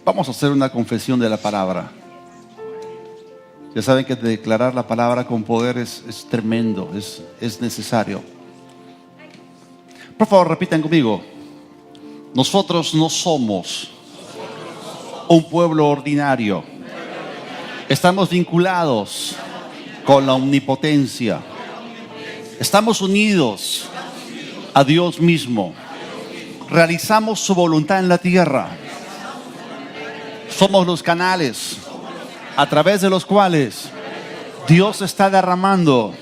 Vamos a hacer una confesión de la palabra. Ya saben que declarar la palabra con poder es tremendo, es necesario. Por favor, repitan conmigo. Nosotros no somos un pueblo ordinario. Estamos vinculados con la omnipotencia. Estamos unidos a Dios mismo. Realizamos su voluntad en la tierra. Somos los canales a través de los cuales Dios está derramando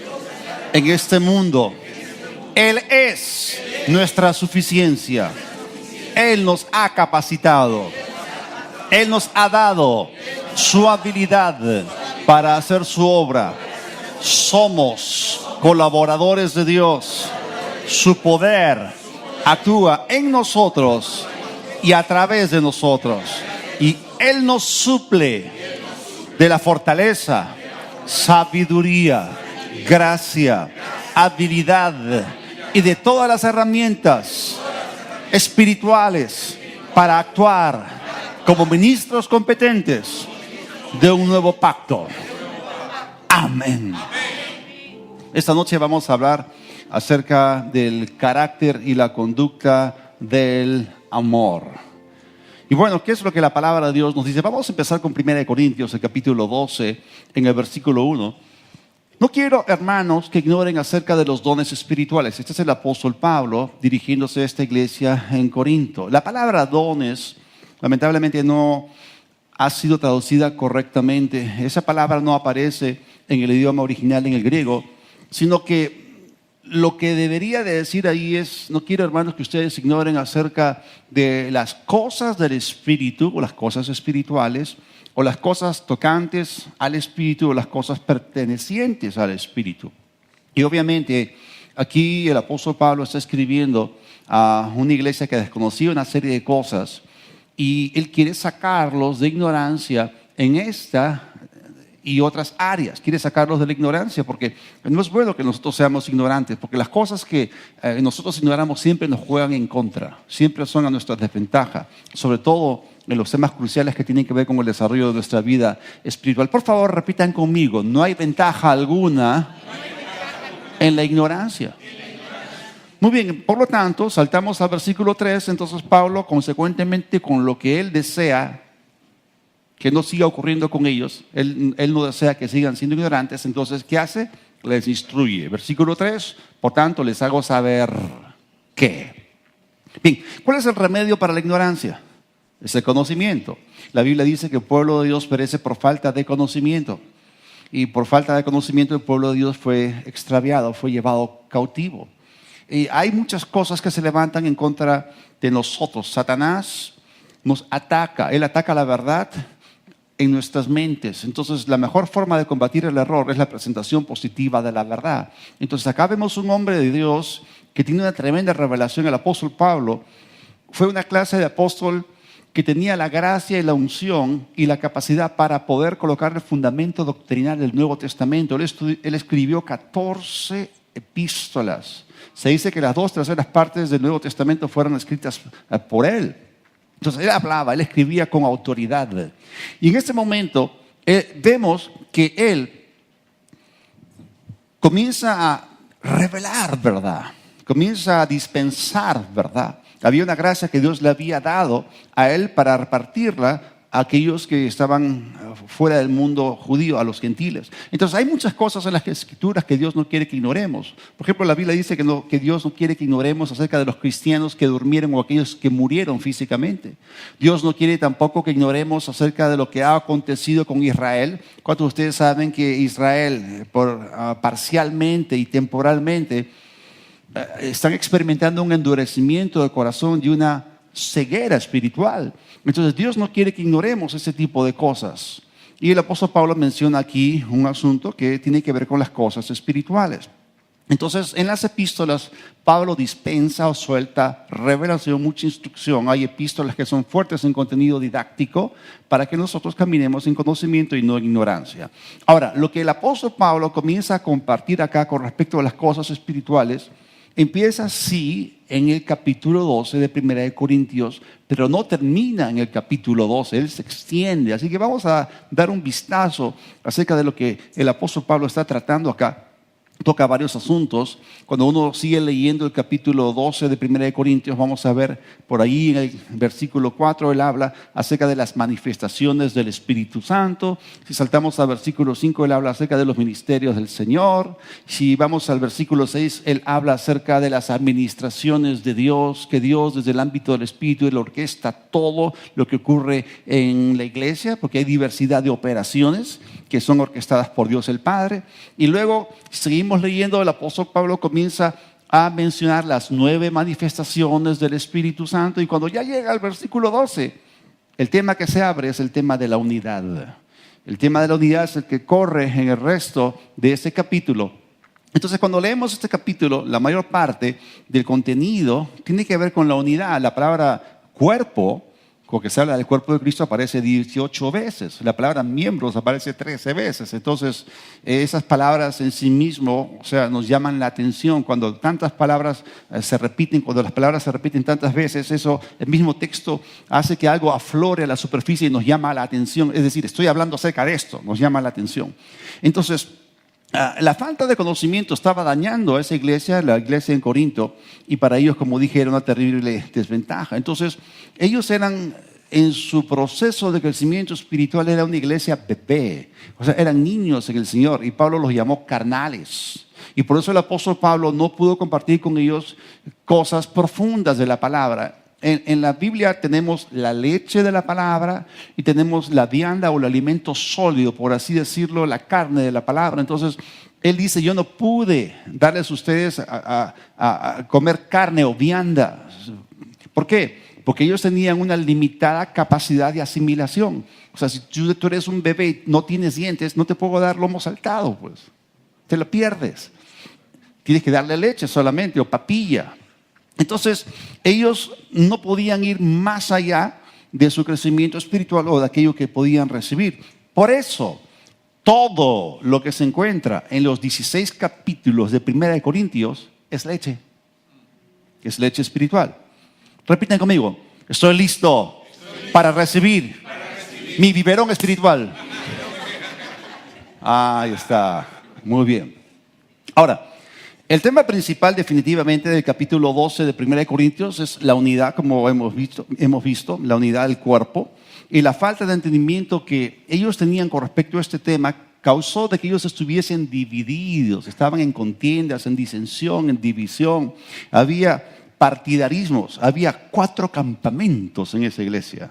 en este mundo. Él es nuestra suficiencia. Él nos ha capacitado. Él nos ha dado su habilidad para hacer su obra. Somos colaboradores de Dios. Su poder actúa en nosotros y a través de nosotros. Y Él nos suple de la fortaleza, sabiduría, gracia, habilidad y de todas las herramientas espirituales para actuar como ministros competentes de un nuevo pacto. Amén. Esta noche vamos a hablar acerca del carácter y la conducta del amor. Y bueno, ¿qué es lo que la palabra de Dios nos dice? Vamos a empezar con 1 Corintios, el capítulo 12, en el versículo 1. No quiero, hermanos, que ignoren acerca de los dones espirituales. Este es el apóstol Pablo dirigiéndose a esta iglesia en Corinto. La palabra dones, lamentablemente, no ha sido traducida correctamente. Esa palabra no aparece en el idioma original, en el griego, sino que lo que debería de decir ahí es: no quiero, hermanos, que ustedes ignoren acerca de las cosas del Espíritu, o las cosas espirituales, o las cosas tocantes al Espíritu, o las cosas pertenecientes al Espíritu. Y obviamente aquí el apóstol Pablo está escribiendo a una iglesia que desconocía una serie de cosas, y él quiere sacarlos de ignorancia en esta y otras áreas. Quiere sacarlos de la ignorancia, porque no es bueno que nosotros seamos ignorantes, porque las cosas que nosotros ignoramos siempre nos juegan en contra, siempre son a nuestra desventaja, sobre todo en los temas cruciales que tienen que ver con el desarrollo de nuestra vida espiritual. Por favor, repitan conmigo: no hay ventaja alguna en la ignorancia. Muy bien, por lo tanto, saltamos al versículo 3. Entonces Pablo, consecuentemente, con lo que él desea que no siga ocurriendo con ellos, él no desea que sigan siendo ignorantes. Entonces, ¿qué hace? Les instruye. Versículo 3, por tanto, les hago saber que. Bien, ¿cuál es el remedio para la ignorancia? Es el conocimiento. La Biblia dice que el pueblo de Dios perece por falta de conocimiento. Y por falta de conocimiento el pueblo de Dios fue extraviado, fue llevado cautivo. Y hay muchas cosas que se levantan en contra de nosotros. Satanás nos ataca, él ataca la verdad en nuestras mentes. Entonces, la mejor forma de combatir el error es la presentación positiva de la verdad. Entonces, acá vemos un hombre de Dios que tiene una tremenda revelación. El apóstol Pablo fue una clase de apóstol que tenía la gracia y la unción y la capacidad para poder colocar el fundamento doctrinal del Nuevo Testamento. Él escribió 14 epístolas. Se dice que las 2/3 partes del Nuevo Testamento fueron escritas por él. Entonces él hablaba, él escribía con autoridad. Y en este momento vemos que él comienza a revelar verdad, comienza a dispensar verdad. Había una gracia que Dios le había dado a él para repartirla a aquellos que estaban fuera del mundo judío, a los gentiles. Entonces hay muchas cosas en las escrituras que Dios no quiere que ignoremos. Por ejemplo, la Biblia dice que Dios no quiere que ignoremos acerca de los cristianos que durmieron o aquellos que murieron físicamente. Dios no quiere tampoco que ignoremos acerca de lo que ha acontecido con Israel. ¿Cuántos de ustedes saben que Israel, parcialmente y temporalmente, están experimentando un endurecimiento de corazón y una ceguera espiritual? Entonces Dios no quiere que ignoremos ese tipo de cosas. Y el apóstol Pablo menciona aquí un asunto que tiene que ver con las cosas espirituales. Entonces, en las epístolas, Pablo dispensa o suelta revelación, mucha instrucción. Hay epístolas que son fuertes en contenido didáctico para que nosotros caminemos en conocimiento y no en ignorancia. Ahora, lo que el apóstol Pablo comienza a compartir acá con respecto a las cosas espirituales, empieza sí en el capítulo 12 de Primera de Corintios, pero no termina en el capítulo 12, él se extiende. Así que vamos a dar un vistazo acerca de lo que el apóstol Pablo está tratando acá. Toca varios asuntos. Cuando uno sigue leyendo el capítulo 12 de Primera de Corintios, vamos a ver por ahí en el versículo 4, él habla acerca de las manifestaciones del Espíritu Santo. Si saltamos al versículo 5, él habla acerca de los ministerios del Señor. Si vamos al versículo 6, él habla acerca de las administraciones de Dios, que Dios desde el ámbito del Espíritu, él orquesta todo lo que ocurre en la iglesia, porque hay diversidad de operaciones que son orquestadas por Dios el Padre. Y luego seguimos leyendo, el apóstol Pablo comienza a mencionar las 9 manifestaciones del Espíritu Santo, y cuando ya llega al versículo 12, el tema que se abre es el tema de la unidad. El tema de la unidad es el que corre en el resto de ese capítulo. Entonces, cuando leemos este capítulo, la mayor parte del contenido tiene que ver con la unidad. La palabra cuerpo, porque se habla del cuerpo de Cristo, aparece 18 veces. La palabra miembros aparece 13 veces. Entonces, esas palabras en sí mismo, o sea, nos llaman la atención. Cuando tantas palabras se repiten, cuando las palabras se repiten tantas veces, eso, el mismo texto hace que algo aflore a la superficie y nos llama la atención. Es decir, estoy hablando acerca de esto, nos llama la atención. Entonces, la falta de conocimiento estaba dañando a esa iglesia, la iglesia en Corinto, y para ellos, como dije, era una terrible desventaja. Entonces, ellos eran, en su proceso de crecimiento espiritual, era una iglesia bebé. O sea, eran niños en el Señor, y Pablo los llamó carnales. Y por eso el apóstol Pablo no pudo compartir con ellos cosas profundas de la palabra. En la Biblia tenemos la leche de la palabra y tenemos la vianda o el alimento sólido, por así decirlo, la carne de la palabra. Entonces, él dice, yo no pude darles a ustedes a comer carne o vianda. ¿Por qué? Porque ellos tenían una limitada capacidad de asimilación. O sea, si tú eres un bebé y no tienes dientes, no te puedo dar lomo saltado, pues. Te lo pierdes. Tienes que darle leche solamente o papilla. Entonces, ellos no podían ir más allá de su crecimiento espiritual o de aquello que podían recibir. Por eso, todo lo que se encuentra en los 16 capítulos de Primera de Corintios es leche. Es leche espiritual. Repiten conmigo, estoy listo para recibir mi biberón espiritual. Ahí está, muy bien. Ahora, el tema principal definitivamente del capítulo 12 de 1 Corintios es la unidad, como hemos visto, la unidad del cuerpo, y la falta de entendimiento que ellos tenían con respecto a este tema causó de que ellos estuviesen divididos, estaban en contiendas, en disensión, en división. Había partidarismos, había 4 campamentos en esa iglesia,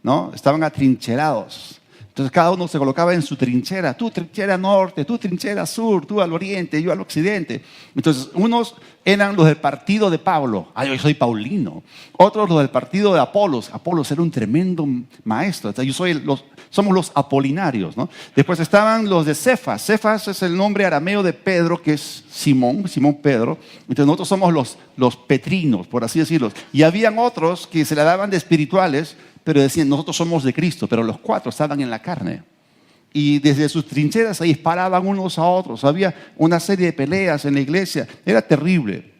¿no? Estaban atrincherados. Entonces cada uno se colocaba en su trinchera, tú trinchera norte, tú trinchera sur, tú al oriente, yo al occidente. Entonces unos eran los del partido de Pablo, yo soy paulino. Otros los del partido de Apolos, Apolos era un tremendo maestro, somos los apolinarios, ¿no? Después estaban los de Cefas, Cefas es el nombre arameo de Pedro, que es Simón Pedro. Entonces nosotros somos los petrinos, por así decirlo. Y habían otros que se la daban de espirituales, pero decían, nosotros somos de Cristo, pero los 4 estaban en la carne. Y desde sus trincheras se disparaban unos a otros. Había una serie de peleas en la iglesia. Era terrible.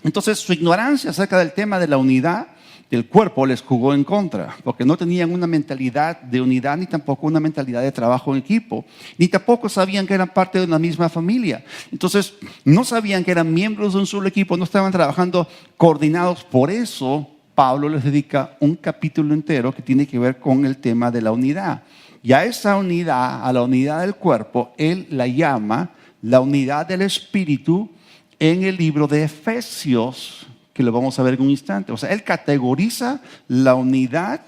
Entonces, su ignorancia acerca del tema de la unidad del cuerpo les jugó en contra, porque no tenían una mentalidad de unidad, ni tampoco una mentalidad de trabajo en equipo, ni tampoco sabían que eran parte de una misma familia. Entonces, no sabían que eran miembros de un solo equipo, no estaban trabajando coordinados. Por eso Pablo les dedica un capítulo entero que tiene que ver con el tema de la unidad. Y a esa unidad, a la unidad del cuerpo, él la llama la unidad del Espíritu en el libro de Efesios, que lo vamos a ver en un instante. O sea, él categoriza la unidad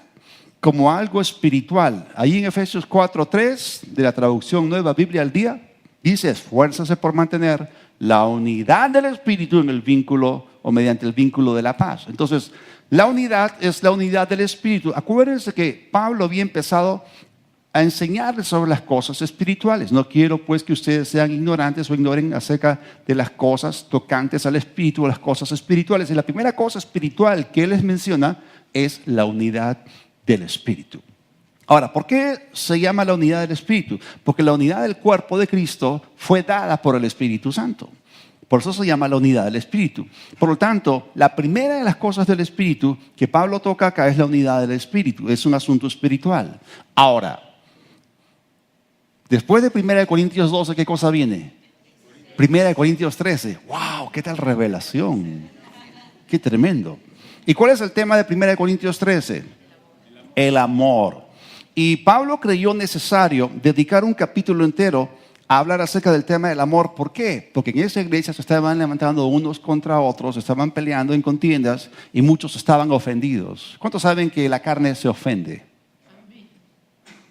como algo espiritual. Ahí en Efesios 4:3, de la traducción Nueva Biblia al Día, dice, esfuérzase por mantener la unidad del Espíritu en el vínculo o mediante el vínculo de la paz. Entonces, la unidad es la unidad del Espíritu. Acuérdense que Pablo había empezado a enseñarles sobre las cosas espirituales. No quiero pues que ustedes sean ignorantes o ignoren acerca de las cosas tocantes al Espíritu o las cosas espirituales. Y la primera cosa espiritual que él les menciona es la unidad del Espíritu. Ahora, ¿por qué se llama la unidad del Espíritu? Porque la unidad del cuerpo de Cristo fue dada por el Espíritu Santo. Por eso se llama la unidad del Espíritu. Por lo tanto, la primera de las cosas del Espíritu que Pablo toca acá es la unidad del Espíritu. Es un asunto espiritual. Ahora, después de 1 Corintios 12, ¿qué cosa viene? 1 Corintios 13. ¡Wow! ¿Qué tal revelación? ¡Qué tremendo! ¿Y cuál es el tema de 1 Corintios 13? El amor. Y Pablo creyó necesario dedicar un capítulo entero a hablar acerca del tema del amor. ¿Por qué? Porque en esa iglesia se estaban levantando unos contra otros, estaban peleando en contiendas y muchos estaban ofendidos. ¿Cuántos saben que la carne se ofende?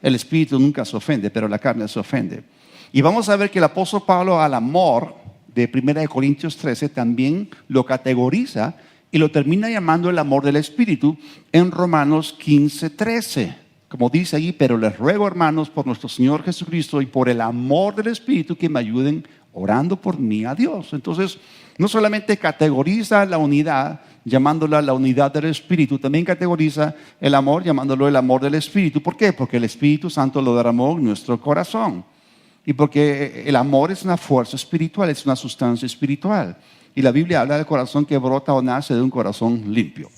El espíritu nunca se ofende, pero la carne se ofende. Y vamos a ver que el apóstol Pablo al amor de 1 Corintios 13 también lo categoriza y lo termina llamando el amor del espíritu en Romanos 15:13. Como dice allí, pero les ruego, hermanos, por nuestro Señor Jesucristo y por el amor del Espíritu, que me ayuden orando por mí a Dios. Entonces, no solamente categoriza la unidad, llamándola la unidad del Espíritu, también categoriza el amor, llamándolo el amor del Espíritu. ¿Por qué? Porque el Espíritu Santo lo derramó en nuestro corazón. Y porque el amor es una fuerza espiritual, es una sustancia espiritual. Y la Biblia habla del corazón que brota o nace de un corazón limpio.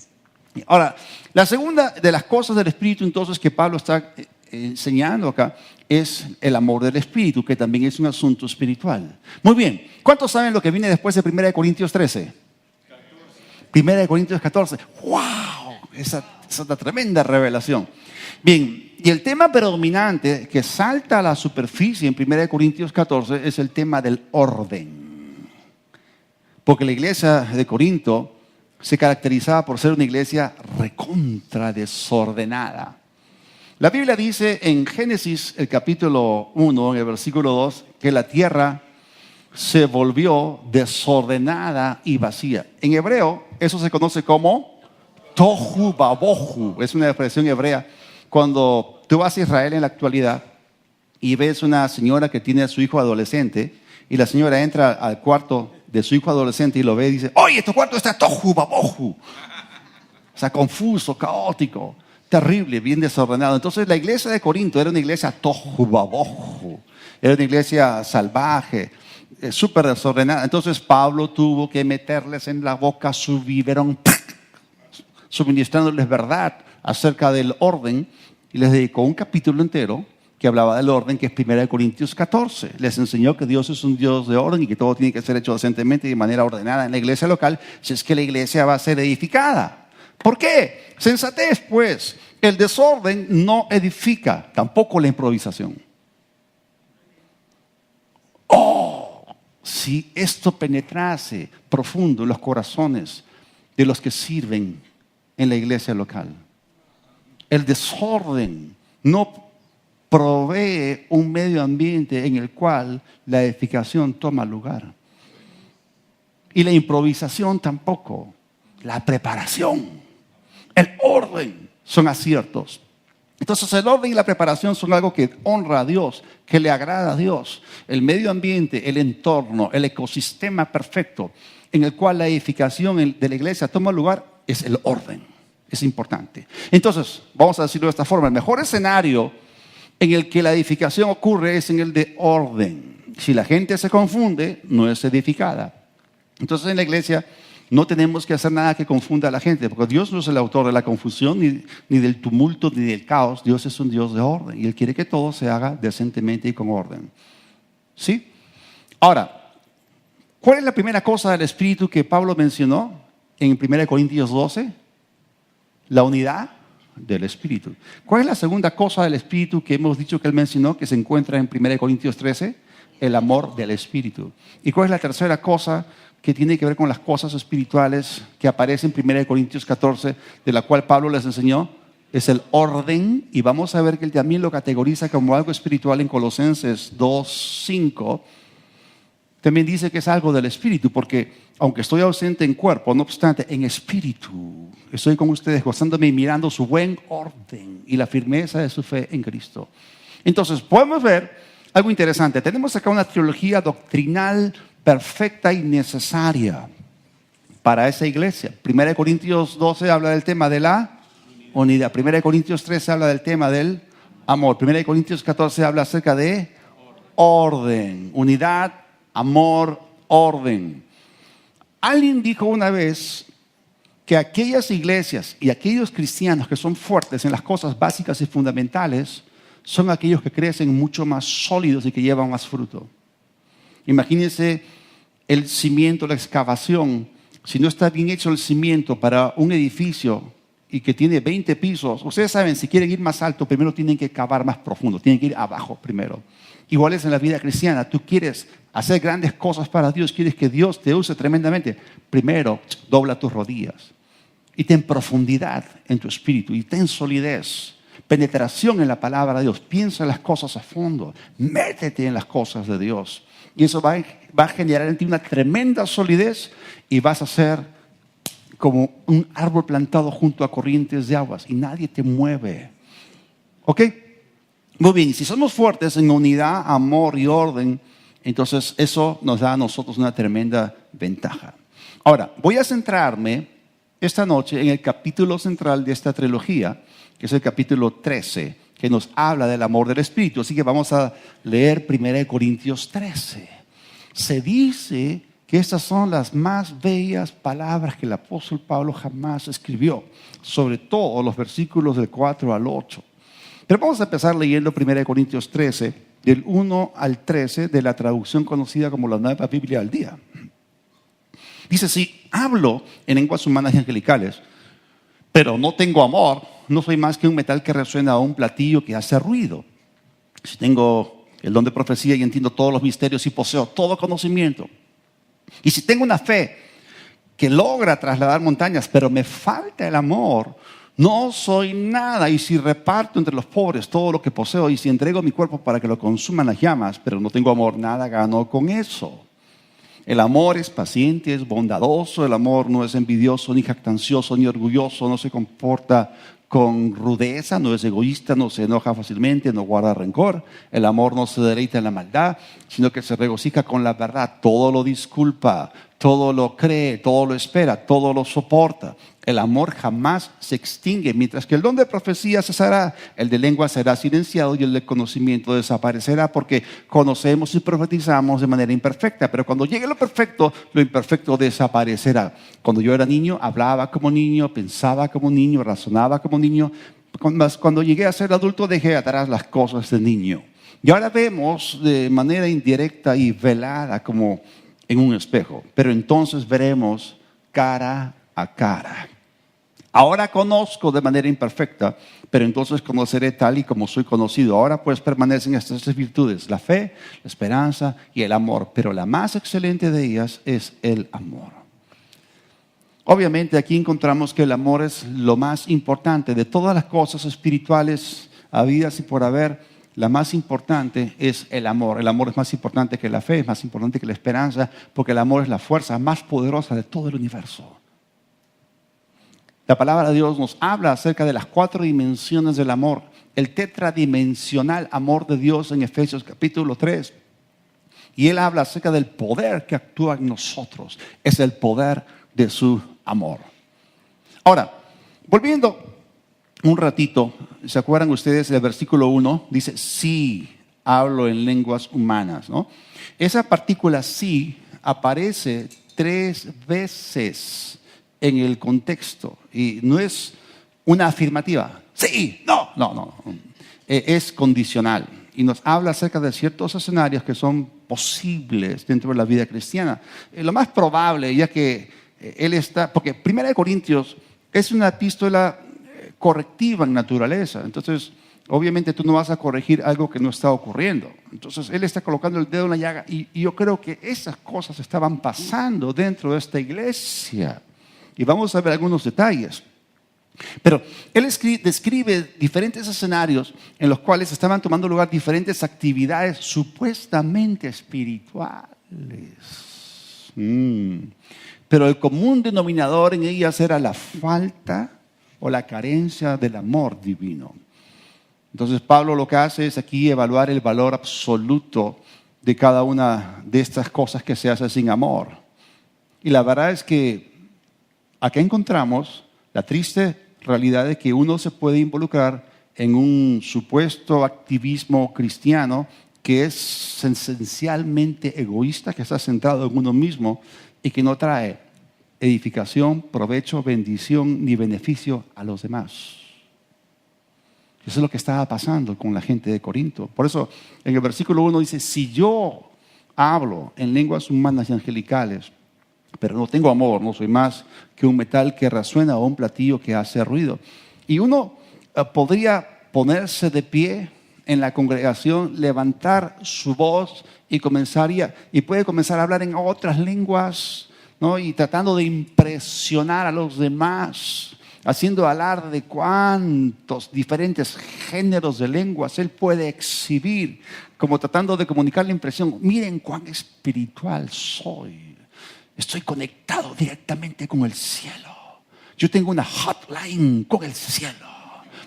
Ahora, la segunda de las cosas del Espíritu entonces que Pablo está enseñando acá es el amor del Espíritu, que también es un asunto espiritual. Muy bien, ¿cuántos saben lo que viene después de 1 Corintios 13? 1 Corintios 14. ¡Wow! Esa es una tremenda revelación. Bien, y el tema predominante que salta a la superficie en 1 Corintios 14 es el tema del orden. Porque la iglesia de Corinto se caracterizaba por ser una iglesia recontra desordenada. La Biblia dice en Génesis, el capítulo 1, en el versículo 2, que la tierra se volvió desordenada y vacía. En hebreo, eso se conoce como tohu babohu. Es una expresión hebrea. Cuando tú vas a Israel en la actualidad y ves una señora que tiene a su hijo adolescente y la señora entra al cuarto de su hijo adolescente y lo ve y dice, oye, tu cuarto está tohu babohu. O sea, confuso, caótico, terrible, bien desordenado. Entonces la iglesia de Corinto era una iglesia tohu babohu. Era una iglesia salvaje, súper desordenada. Entonces Pablo tuvo que meterles en la boca su biberón, suministrándoles verdad acerca del orden, y les dedicó un capítulo entero que hablaba del orden, que es 1 Corintios 14. Les enseñó que Dios es un Dios de orden y que todo tiene que ser hecho decentemente y de manera ordenada en la iglesia local, si es que la iglesia va a ser edificada. ¿Por qué? Sensatez, pues. El desorden no edifica, tampoco la improvisación. Oh, si esto penetrase profundo en los corazones de los que sirven en la iglesia local. El desorden no provee un medio ambiente en el cual la edificación toma lugar. Y la improvisación tampoco. La preparación, el orden son aciertos. Entonces el orden y la preparación son algo que honra a Dios, que le agrada a Dios. El medio ambiente, el entorno, el ecosistema perfecto en el cual la edificación de la iglesia toma lugar es el orden. Es importante. Entonces, vamos a decirlo de esta forma, el mejor escenario en el que la edificación ocurre es en el de orden. Si la gente se confunde, no es edificada. Entonces en la iglesia no tenemos que hacer nada que confunda a la gente, porque Dios no es el autor de la confusión, ni del tumulto, ni del caos. Dios es un Dios de orden y Él quiere que todo se haga decentemente y con orden. ¿Sí? Ahora, ¿cuál es la primera cosa del Espíritu que Pablo mencionó en 1 Corintios 12? La unidad del Espíritu. ¿Cuál es la segunda cosa del Espíritu que hemos dicho que Él mencionó, que se encuentra en 1 Corintios 13? El amor del Espíritu. ¿Y cuál es la tercera cosa que tiene que ver con las cosas espirituales que aparece en 1 Corintios 14, de la cual Pablo les enseñó? Es el orden, y vamos a ver que Él también lo categoriza como algo espiritual en Colosenses 2:5. También dice que es algo del Espíritu, porque aunque estoy ausente en cuerpo, no obstante, en espíritu estoy con ustedes gozándome y mirando su buen orden y la firmeza de su fe en Cristo. Entonces, podemos ver algo interesante. Tenemos acá una teología doctrinal perfecta y necesaria para esa iglesia. 1 Corintios 12 habla del tema de la unidad. 1 Corintios 13 habla del tema del amor. 1 Corintios 14 habla acerca de orden, unidad, amor, orden. Alguien dijo una vez que aquellas iglesias y aquellos cristianos que son fuertes en las cosas básicas y fundamentales son aquellos que crecen mucho más sólidos y que llevan más fruto. Imagínense el cimiento, la excavación. Si no está bien hecho el cimiento para un edificio y que tiene 20 pisos, ustedes saben, si quieren ir más alto, primero tienen que cavar más profundo, tienen que ir abajo primero. Igual es en la vida cristiana. Tú quieres hacer grandes cosas para Dios, quieres que Dios te use tremendamente. Primero, dobla tus rodillas y ten profundidad en tu espíritu y ten solidez, penetración en la palabra de Dios. Piensa en las cosas a fondo, métete en las cosas de Dios. Y eso va a generar en ti una tremenda solidez y vas a ser como un árbol plantado junto a corrientes de aguas y nadie te mueve. ¿Ok? Muy bien, si somos fuertes en unidad, amor y orden, entonces eso nos da a nosotros una tremenda ventaja. Ahora, voy a centrarme esta noche en el capítulo central de esta trilogía, que es el capítulo 13, que nos habla del amor del Espíritu. Así que vamos a leer 1 Corintios 13. Se dice que estas son las más bellas palabras que el apóstol Pablo jamás escribió, sobre todo los versículos del 4 al 8. Pero vamos a empezar leyendo 1 Corintios 13, del 1 al 13, de la traducción conocida como la Nueva Biblia al Día. Dice, si hablo en lenguas humanas y angelicales, pero no tengo amor, no soy más que un metal que resuena a un platillo que hace ruido. Si tengo el don de profecía y entiendo todos los misterios y poseo todo conocimiento, y si tengo una fe que logra trasladar montañas, pero me falta el amor, no soy nada. Y si reparto entre los pobres todo lo que poseo, y si entrego mi cuerpo para que lo consuman las llamas, pero no tengo amor, nada gano con eso. El amor es paciente, es bondadoso. El amor no es envidioso, ni jactancioso, ni orgulloso. No se comporta con rudeza, no es egoísta, no se enoja fácilmente, no guarda rencor. El amor no se deleita en la maldad, sino que se regocija con la verdad. Todo lo disculpa, todo lo cree, todo lo espera, todo lo soporta. El amor jamás se extingue, mientras que el don de profecía cesará, el de lengua será silenciado y el de conocimiento desaparecerá, porque conocemos y profetizamos de manera imperfecta, pero cuando llegue lo perfecto, lo imperfecto desaparecerá. Cuando yo era niño, hablaba como niño, pensaba como niño, razonaba como niño. Cuando llegué a ser adulto, dejé atrás las cosas de niño. Y ahora vemos de manera indirecta y velada como en un espejo, pero entonces veremos cara a cara. Ahora conozco de manera imperfecta, pero entonces conoceré tal y como soy conocido. Ahora pues permanecen estas tres virtudes: la fe, la esperanza y el amor, pero la más excelente de ellas es el amor. Obviamente aquí encontramos que el amor es lo más importante de todas las cosas espirituales habidas y por haber. La más importante es el amor. El amor es más importante que la fe, es más importante que la esperanza, porque el amor es la fuerza más poderosa de todo el universo. La palabra de Dios nos habla acerca de las 4 dimensiones del amor. El tetradimensional amor de Dios en Efesios capítulo 3. Y Él habla acerca del poder que actúa en nosotros. Es el poder de su amor. Ahora, volviendo un ratito, ¿se acuerdan ustedes del versículo 1? Dice, sí, hablo en lenguas humanas, ¿no? Esa partícula sí aparece 3 veces en el contexto y no es una afirmativa. Sí, no. Es condicional y nos habla acerca de ciertos escenarios que son posibles dentro de la vida cristiana. Lo más probable, ya que él está, porque 1 Corintios es una epístola correctiva en naturaleza. Entonces, obviamente tú no vas a corregir algo que no está ocurriendo. Entonces, él está colocando el dedo en la llaga y yo creo que esas cosas estaban pasando dentro de esta iglesia. Y vamos a ver algunos detalles. Pero él describe diferentes escenarios en los cuales estaban tomando lugar diferentes actividades supuestamente espirituales. Pero el común denominador en ellas era la falta o la carencia del amor divino. Entonces Pablo lo que hace es aquí evaluar el valor absoluto de cada una de estas cosas que se hace sin amor. Y la verdad es que acá encontramos la triste realidad de que uno se puede involucrar en un supuesto activismo cristiano que es esencialmente egoísta, que está centrado en uno mismo y que no trae edificación, provecho, bendición ni beneficio a los demás. Eso es lo que estaba pasando con la gente de Corinto. Por eso en el versículo 1 dice, si yo hablo en lenguas humanas y angelicales, pero no tengo amor, no soy más que un metal que resuena o un platillo que hace ruido. Y uno podría ponerse de pie en la congregación, levantar su voz y puede comenzar a hablar en otras lenguas, ¿no? Y tratando de impresionar a los demás, haciendo alarde de cuántos diferentes géneros de lenguas él puede exhibir, como tratando de comunicar la impresión, miren cuán espiritual soy, estoy conectado directamente con el cielo, yo tengo una hotline con el cielo,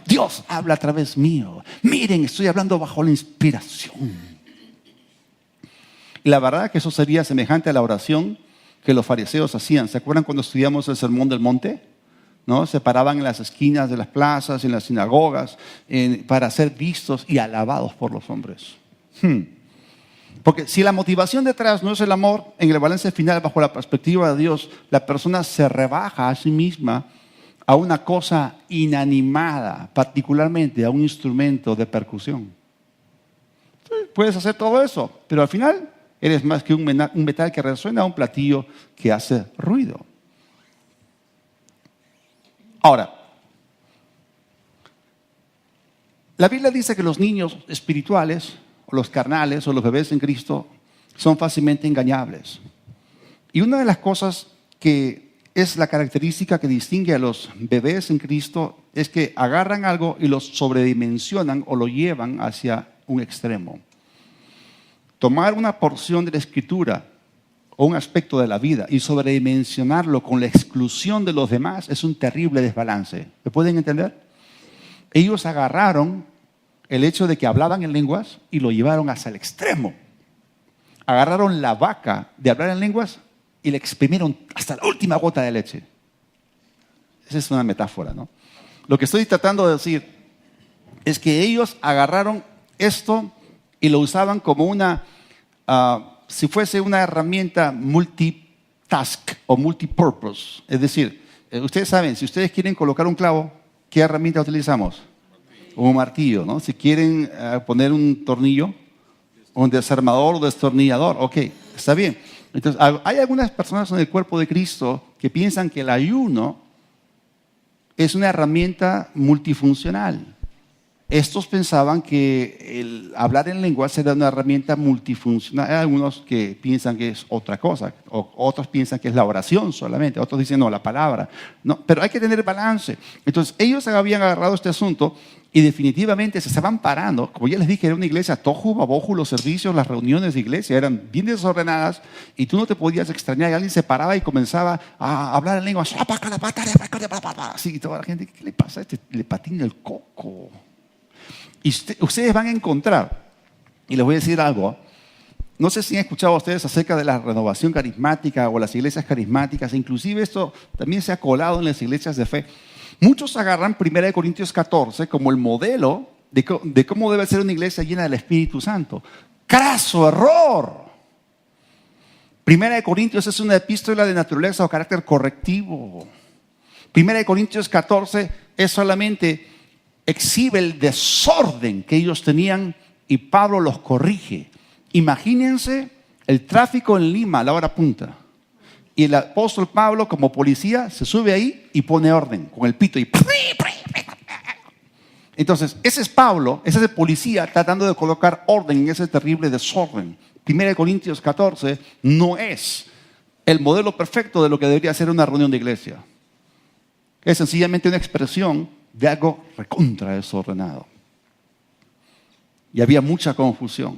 Dios habla a través mío, miren, estoy hablando bajo la inspiración. Y la verdad que eso sería semejante a la oración que los fariseos hacían. ¿Se acuerdan cuando estudiamos el Sermón del Monte? ¿No? Se paraban en las esquinas de las plazas, en las sinagogas, para ser vistos y alabados por los hombres. Porque si la motivación detrás no es el amor, en el balance final, bajo la perspectiva de Dios, la persona se rebaja a sí misma a una cosa inanimada, particularmente a un instrumento de percusión. Puedes hacer todo eso, pero al final eres más que un metal que resuena a un platillo que hace ruido. Ahora, la Biblia dice que los niños espirituales, o los carnales, o los bebés en Cristo, son fácilmente engañables. Y una de las cosas que es la característica que distingue a los bebés en Cristo es que agarran algo y lo sobredimensionan o lo llevan hacia un extremo. Tomar una porción de la Escritura o un aspecto de la vida y sobredimensionarlo con la exclusión de los demás es un terrible desbalance. ¿Me pueden entender? Ellos agarraron el hecho de que hablaban en lenguas y lo llevaron hacia el extremo. Agarraron la vaca de hablar en lenguas y le exprimieron hasta la última gota de leche. Esa es una metáfora, ¿no? Lo que estoy tratando de decir es que ellos agarraron esto y lo usaban como si fuese una herramienta multitask o multipurpose. Es decir, ustedes saben, si ustedes quieren colocar un clavo, ¿qué herramienta utilizamos? Un martillo, ¿no? Si quieren poner un tornillo, un desarmador o destornillador, ok, está bien. Entonces, hay algunas personas en el cuerpo de Cristo que piensan que el ayuno es una herramienta multifuncional. Estos pensaban que el hablar en lenguas era una herramienta multifuncional. Hay algunos que piensan que es otra cosa, o otros piensan que es la oración solamente, otros dicen no, la palabra. No, pero hay que tener balance. Entonces, ellos habían agarrado este asunto y definitivamente se estaban parando. Como ya les dije, era una iglesia tohu, babohu, los servicios, las reuniones de iglesia eran bien desordenadas y tú no te podías extrañar. Y alguien se paraba y comenzaba a hablar en lenguas. Así, y toda la gente, ¿qué le pasa a este? Le patina el coco. Y ustedes van a encontrar, y les voy a decir algo, no sé si han escuchado ustedes acerca de la renovación carismática o las iglesias carismáticas, inclusive esto también se ha colado en las iglesias de fe. Muchos agarran 1 Corintios 14 como el modelo de cómo debe ser una iglesia llena del Espíritu Santo. ¡Craso error! 1 Corintios es una epístola de naturaleza o carácter correctivo. 1 Corintios 14 es solamente exhibe el desorden que ellos tenían y Pablo los corrige. Imagínense el tráfico en Lima a la hora punta. Y el apóstol Pablo, como policía, se sube ahí y pone orden con el pito. Entonces, ese es Pablo, ese es el policía tratando de colocar orden en ese terrible desorden. 1 Corintios 14 no es el modelo perfecto de lo que debería ser una reunión de iglesia. Es sencillamente una expresión de algo recontra desordenado. Y había mucha confusión.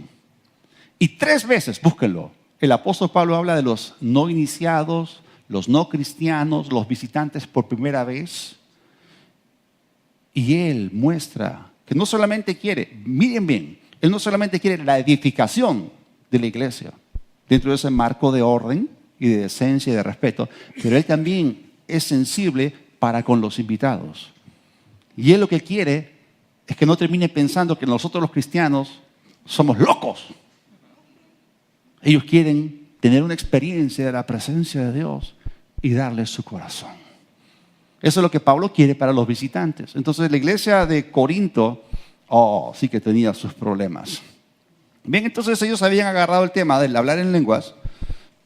Y 3 veces, búsquenlo, el apóstol Pablo habla de los no iniciados, los no cristianos, los visitantes por primera vez. Y él muestra que no solamente quiere, miren bien, él no solamente quiere la edificación de la iglesia, dentro de ese marco de orden y de decencia y de respeto, pero él también es sensible para con los invitados. Y él lo que quiere es que no termine pensando que nosotros los cristianos somos locos. Ellos quieren tener una experiencia de la presencia de Dios y darle su corazón. Eso es lo que Pablo quiere para los visitantes. Entonces la iglesia de Corinto, sí que tenía sus problemas. Bien, entonces ellos habían agarrado el tema del hablar en lenguas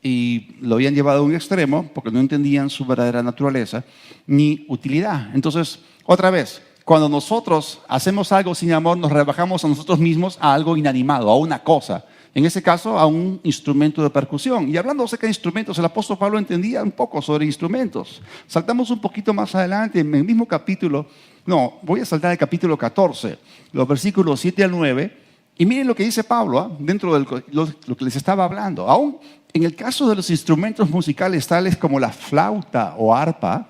y lo habían llevado a un extremo porque no entendían su verdadera naturaleza ni utilidad. Entonces, otra vez, cuando nosotros hacemos algo sin amor, nos rebajamos a nosotros mismos a algo inanimado, a una cosa. En ese caso, a un instrumento de percusión. Y hablando acerca de instrumentos, el apóstol Pablo entendía un poco sobre instrumentos. Saltamos un poquito más adelante, en el mismo capítulo. No, voy a saltar al capítulo 14, los versículos 7 al 9. Y miren lo que dice Pablo, dentro de lo que les estaba hablando. Aún en el caso de los instrumentos musicales tales como la flauta o arpa,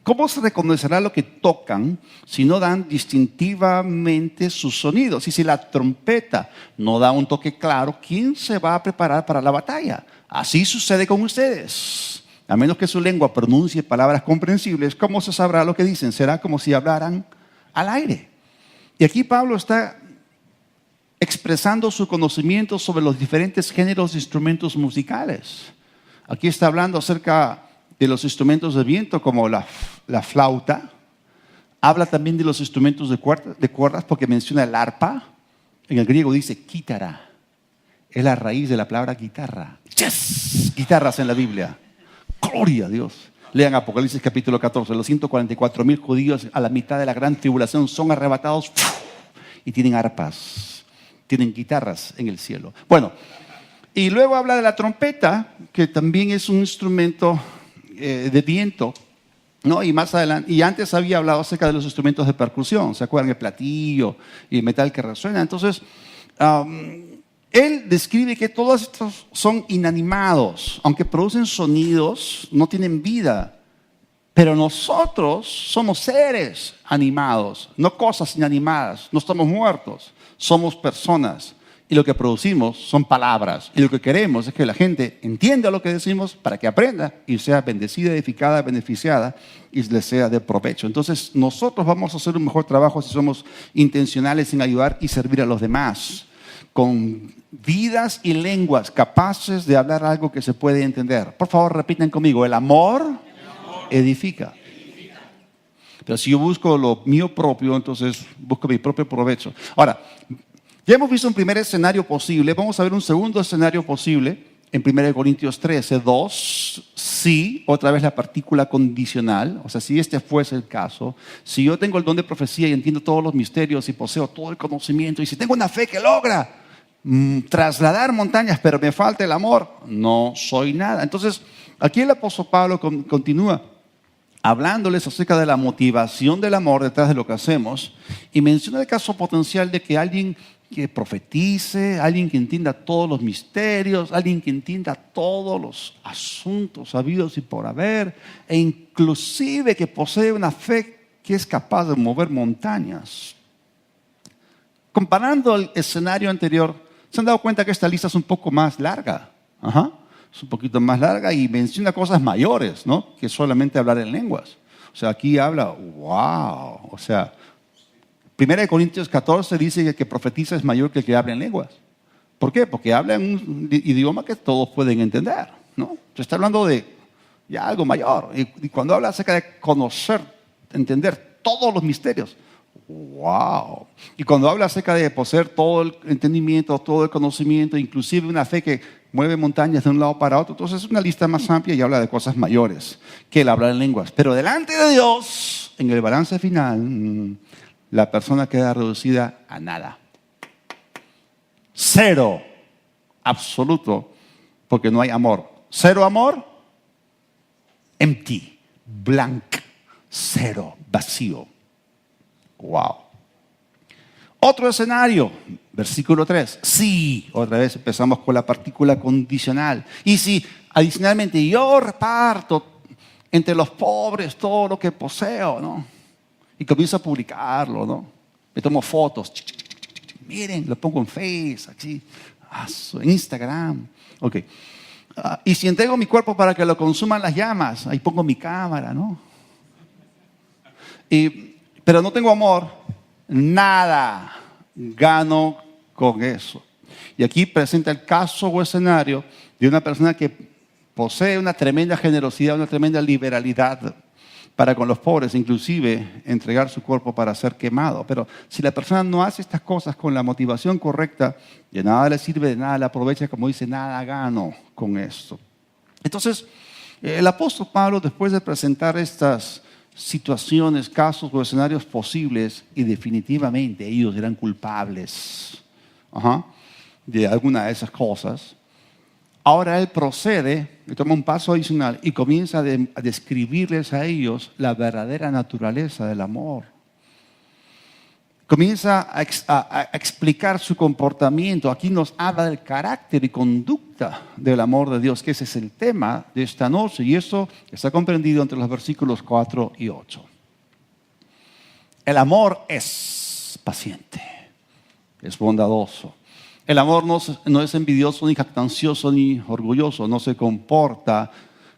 ¿cómo se reconocerá lo que tocan si no dan distintivamente sus sonidos? Y si la trompeta no da un toque claro, ¿quién se va a preparar para la batalla? Así sucede con ustedes. A menos que su lengua pronuncie palabras comprensibles, ¿cómo se sabrá lo que dicen? Será como si hablaran al aire. Y aquí Pablo está expresando su conocimiento sobre los diferentes géneros de instrumentos musicales. Aquí está hablando acerca de los instrumentos de viento como la flauta. Habla también de los instrumentos de cuerdas porque menciona el arpa. En el griego dice quítara. Es la raíz de la palabra guitarra. ¡Yes! Guitarras en la Biblia. ¡Gloria a Dios! Lean Apocalipsis capítulo 14. Los 144,000 judíos a la mitad de la gran tribulación son arrebatados y tienen arpas. Tienen guitarras en el cielo. Bueno, y luego habla de la trompeta, que también es un instrumento de viento, ¿no? Y más adelante, y antes había hablado acerca de los instrumentos de percusión, ¿se acuerdan? El platillo y el metal que resuena. Entonces, él describe que todos estos son inanimados, aunque producen sonidos, no tienen vida. Pero nosotros somos seres animados, no cosas inanimadas, no estamos muertos, somos personas. Y lo que producimos son palabras. Y lo que queremos es que la gente entienda lo que decimos para que aprenda y sea bendecida, edificada, beneficiada y les sea de provecho. Entonces nosotros vamos a hacer un mejor trabajo si somos intencionales en ayudar y servir a los demás. Con vidas y lenguas capaces de hablar algo que se puede entender. Por favor, repiten conmigo. El amor edifica. Pero si yo busco lo mío propio, entonces busco mi propio provecho. Ahora, ya hemos visto un primer escenario posible. Vamos a ver un segundo escenario posible en 1 Corintios 13, 2. Sí, otra vez la partícula condicional. O sea, si este fuese el caso, si yo tengo el don de profecía y entiendo todos los misterios y poseo todo el conocimiento, y si tengo una fe que logra trasladar montañas, pero me falta el amor, no soy nada. Entonces, aquí el apóstol Pablo continúa hablándoles acerca de la motivación del amor detrás de lo que hacemos y menciona el caso potencial de que alguien que profetice, alguien que entienda todos los misterios, alguien que entienda todos los asuntos habidos y por haber, e inclusive que posee una fe que es capaz de mover montañas. Comparando el escenario anterior, ¿se han dado cuenta que esta lista es un poco más larga? Es un poquito más larga y menciona cosas mayores, ¿no? Que solamente hablar en lenguas. O sea, aquí habla, wow, o sea, 1 Corintios 14 dice que el que profetiza es mayor que el que habla en lenguas. ¿Por qué? Porque habla en un idioma que todos pueden entender, ¿no? Se está hablando de ya algo mayor. Y cuando habla acerca de conocer, entender todos los misterios, wow. Y cuando habla acerca de poseer todo el entendimiento, todo el conocimiento, inclusive una fe que mueve montañas de un lado para otro, entonces es una lista más amplia y habla de cosas mayores que el hablar en lenguas. Pero delante de Dios, en el balance final, la persona queda reducida a nada. Cero absoluto, porque no hay amor. Cero amor, empty, blank, cero, vacío. Wow. Otro escenario, versículo 3. Sí, otra vez empezamos con la partícula condicional. Y si adicionalmente yo reparto entre los pobres todo lo que poseo, ¿no? Y comienzo a publicarlo, ¿no? Me tomo fotos. Miren, lo pongo en Facebook, aquí, en Instagram. Ok. Y si entrego mi cuerpo para que lo consuman las llamas, ahí pongo mi cámara, ¿no? Pero no tengo amor, nada gano con eso. Y aquí presenta el caso o escenario de una persona que posee una tremenda generosidad, una tremenda liberalidad para con los pobres, inclusive entregar su cuerpo para ser quemado. Pero si la persona no hace estas cosas con la motivación correcta, de nada le sirve, de nada le aprovecha, como dice, nada gano con esto. Entonces, el apóstol Pablo, después de presentar estas situaciones, casos o escenarios posibles, y definitivamente ellos eran culpables de alguna de esas cosas, ahora él procede y toma un paso adicional y comienza a describirles a ellos la verdadera naturaleza del amor. Comienza a explicar su comportamiento. Aquí nos habla del carácter y conducta del amor de Dios, que ese es el tema de esta noche. Y eso está comprendido entre los versículos 4 y 8. El amor es paciente, es bondadoso. El amor no es envidioso, ni jactancioso, ni orgulloso. No se comporta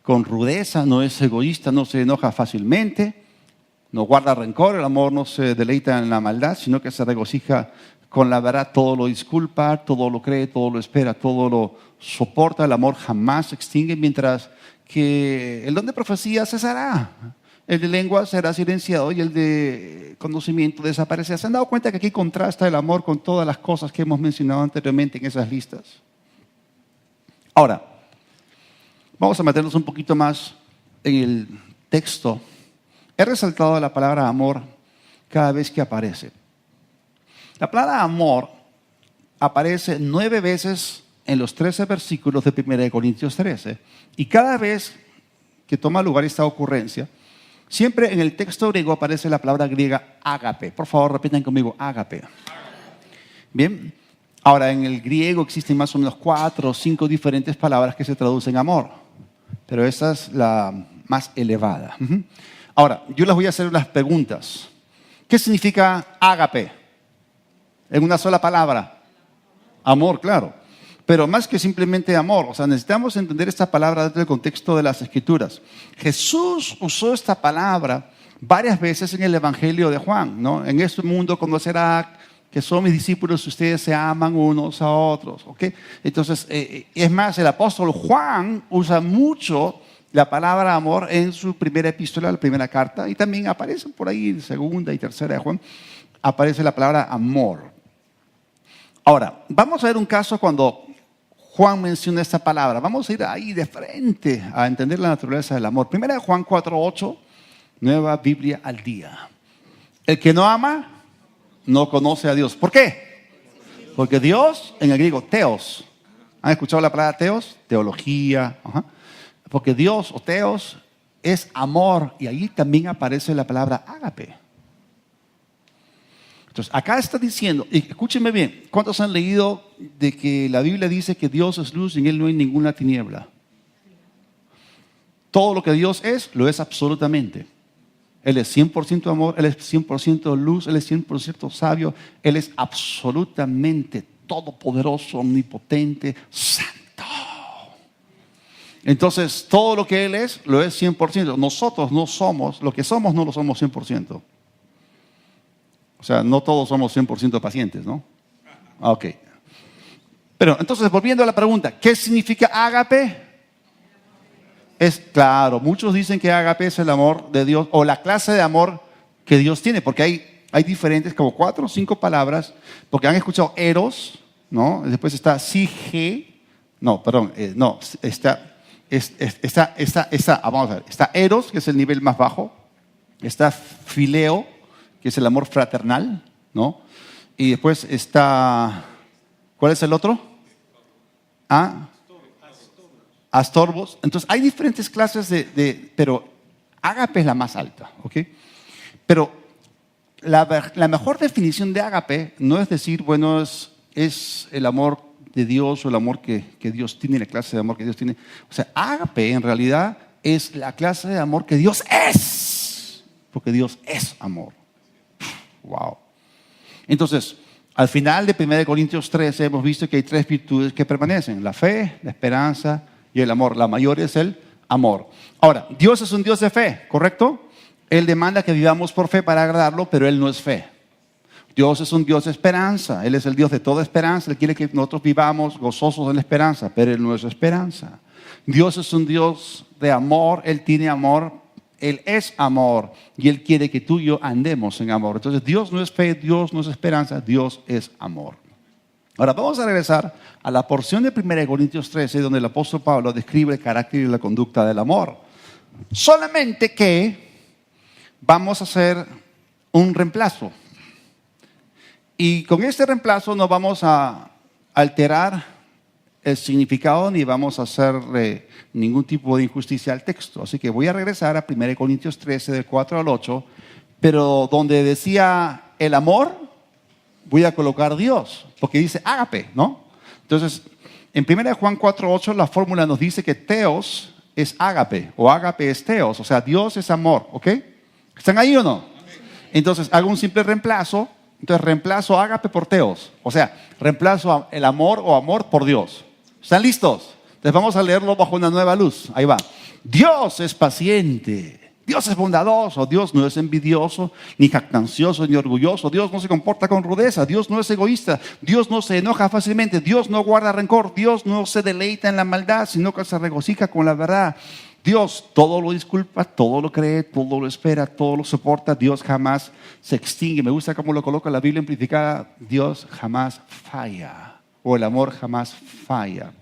con rudeza, no es egoísta, no se enoja fácilmente, no guarda rencor. El amor no se deleita en la maldad, sino que se regocija con la verdad. Todo lo disculpa, todo lo cree, todo lo espera, todo lo soporta. El amor jamás se extingue, mientras que el don de profecía cesará. El de lengua será silenciado y el de conocimiento desaparecerá. ¿Se han dado cuenta que aquí contrasta el amor con todas las cosas que hemos mencionado anteriormente en esas listas? Ahora, vamos a meternos un poquito más en el texto. He resaltado la palabra amor cada vez que aparece. La palabra amor aparece 9 veces en los 13 versículos de 1 Corintios 13. Y cada vez que toma lugar esta ocurrencia, siempre en el texto griego aparece la palabra griega ágape. Por favor, repitan conmigo, ágape. Bien, ahora en el griego existen más o menos 4 o 5 diferentes palabras que se traducen amor, pero esta es la más elevada. Ahora, yo les voy a hacer unas preguntas. ¿Qué significa ágape? En una sola palabra. Amor, claro. Pero más que simplemente amor, o sea, necesitamos entender esta palabra dentro del contexto de las Escrituras. Jesús usó esta palabra varias veces en el Evangelio de Juan, ¿no? En este mundo conocerá que son mis discípulos, ustedes se aman unos a otros, ¿ok? Entonces, es más, el apóstol Juan usa mucho la palabra amor en su primera epístola, la primera carta, y también aparece por ahí en segunda y tercera de Juan, aparece la palabra amor. Ahora, vamos a ver un caso cuando Juan menciona esta palabra. Vamos a ir ahí de frente a entender la naturaleza del amor. Primera de Juan 4:8, Nueva Biblia al día. El que no ama, no conoce a Dios. ¿Por qué? Porque Dios, en el griego, teos. ¿Han escuchado la palabra teos? Teología. Porque Dios o teos es amor. Y ahí también aparece la palabra ágape. Entonces, acá está diciendo, y escúchenme bien, ¿cuántos han leído de que la Biblia dice que Dios es luz y en Él no hay ninguna tiniebla? Todo lo que Dios es, lo es absolutamente. Él es 100% amor, Él es 100% luz, Él es 100% sabio, Él es absolutamente todopoderoso, omnipotente, santo. Entonces, todo lo que Él es, lo es 100%. Nosotros no somos, lo que somos no lo somos 100%. O sea, no todos somos 100% pacientes, ¿no? Ok. Pero entonces, volviendo a la pregunta, ¿qué significa ágape? Es claro, muchos dicen que ágape es el amor de Dios o la clase de amor que Dios tiene, porque hay diferentes, como 4 o 5 palabras, porque han escuchado eros, ¿no? Después está sige, no, perdón, no, vamos a ver, está eros, que es el nivel más bajo, está fileo, que es el amor fraternal, ¿no? Y después está, ¿cuál es el otro? Astorbos. Entonces hay diferentes clases pero ágape es la más alta, ¿ok? Pero la mejor definición de ágape no es decir, bueno, es el amor de Dios o el amor que Dios tiene, la clase de amor que Dios tiene. O sea, ágape en realidad es la clase de amor que Dios es, porque Dios es amor. Wow. Entonces, al final de 1 Corintios 13 hemos visto que hay 3 virtudes que permanecen: la fe, la esperanza y el amor. La mayor es el amor. Ahora, Dios es un Dios de fe, ¿correcto? Él demanda que vivamos por fe para agradarlo, pero Él no es fe. Dios es un Dios de esperanza. Él es el Dios de toda esperanza. Él quiere que nosotros vivamos gozosos en la esperanza, pero Él no es esperanza. Dios es un Dios de amor, Él tiene amor, Él es amor y Él quiere que tú y yo andemos en amor. Entonces Dios no es fe, Dios no es esperanza, Dios es amor. Ahora vamos a regresar a la porción de 1 Corintios 13 donde el apóstol Pablo describe el carácter y la conducta del amor. Solamente que vamos a hacer un reemplazo. Y con este reemplazo no vamos a alterar el significado ni vamos a hacer ningún tipo de injusticia al texto. Así que voy a regresar a 1 Corintios 13 del 4 al 8, pero donde decía el amor, voy a colocar Dios, porque dice ágape, ¿no? Entonces, en 1 Juan 4:8 la fórmula nos dice que teos es ágape, o ágape es teos, o sea, Dios es amor, ¿ok? ¿Están ahí o no? Entonces, hago un simple reemplazo, entonces reemplazo ágape por teos, o sea, reemplazo el amor o amor por Dios. ¿Están listos? Entonces vamos a leerlo bajo una nueva luz, ahí va. Dios es paciente. Dios es bondadoso, Dios no es envidioso, ni jactancioso, ni orgulloso. Dios no se comporta con rudeza, Dios no es egoísta, Dios no se enoja fácilmente, Dios no guarda rencor, Dios no se deleita en la maldad, sino que se regocija con la verdad. Dios todo lo disculpa, todo lo cree, todo lo espera, todo lo soporta. Dios jamás se extingue. Me gusta cómo lo coloca la Biblia amplificada. Dios jamás falla, o el amor jamás falla.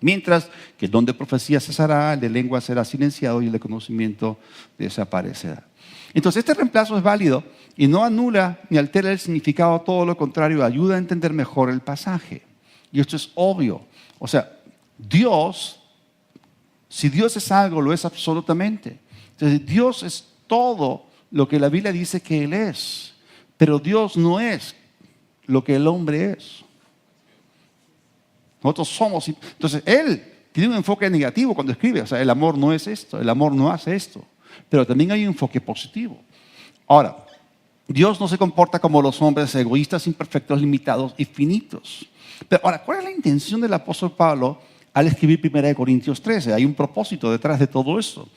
Mientras que el don de profecía cesará, el de lengua será silenciado y el de conocimiento desaparecerá. Entonces este reemplazo es válido y no anula ni altera el significado, todo lo contrario, ayuda a entender mejor el pasaje. Y esto es obvio. O sea, Dios, si Dios es algo, lo es absolutamente. Entonces Dios es todo lo que la Biblia dice que Él es. Pero Dios no es lo que el hombre es. Nosotros somos. Entonces, Él tiene un enfoque negativo cuando escribe. O sea, el amor no es esto, el amor no hace esto. Pero también hay un enfoque positivo. Ahora, Dios no se comporta como los hombres egoístas, imperfectos, limitados y finitos. Pero ahora, ¿cuál es la intención del apóstol Pablo al escribir 1 Corintios 13? Hay un propósito detrás de todo esto.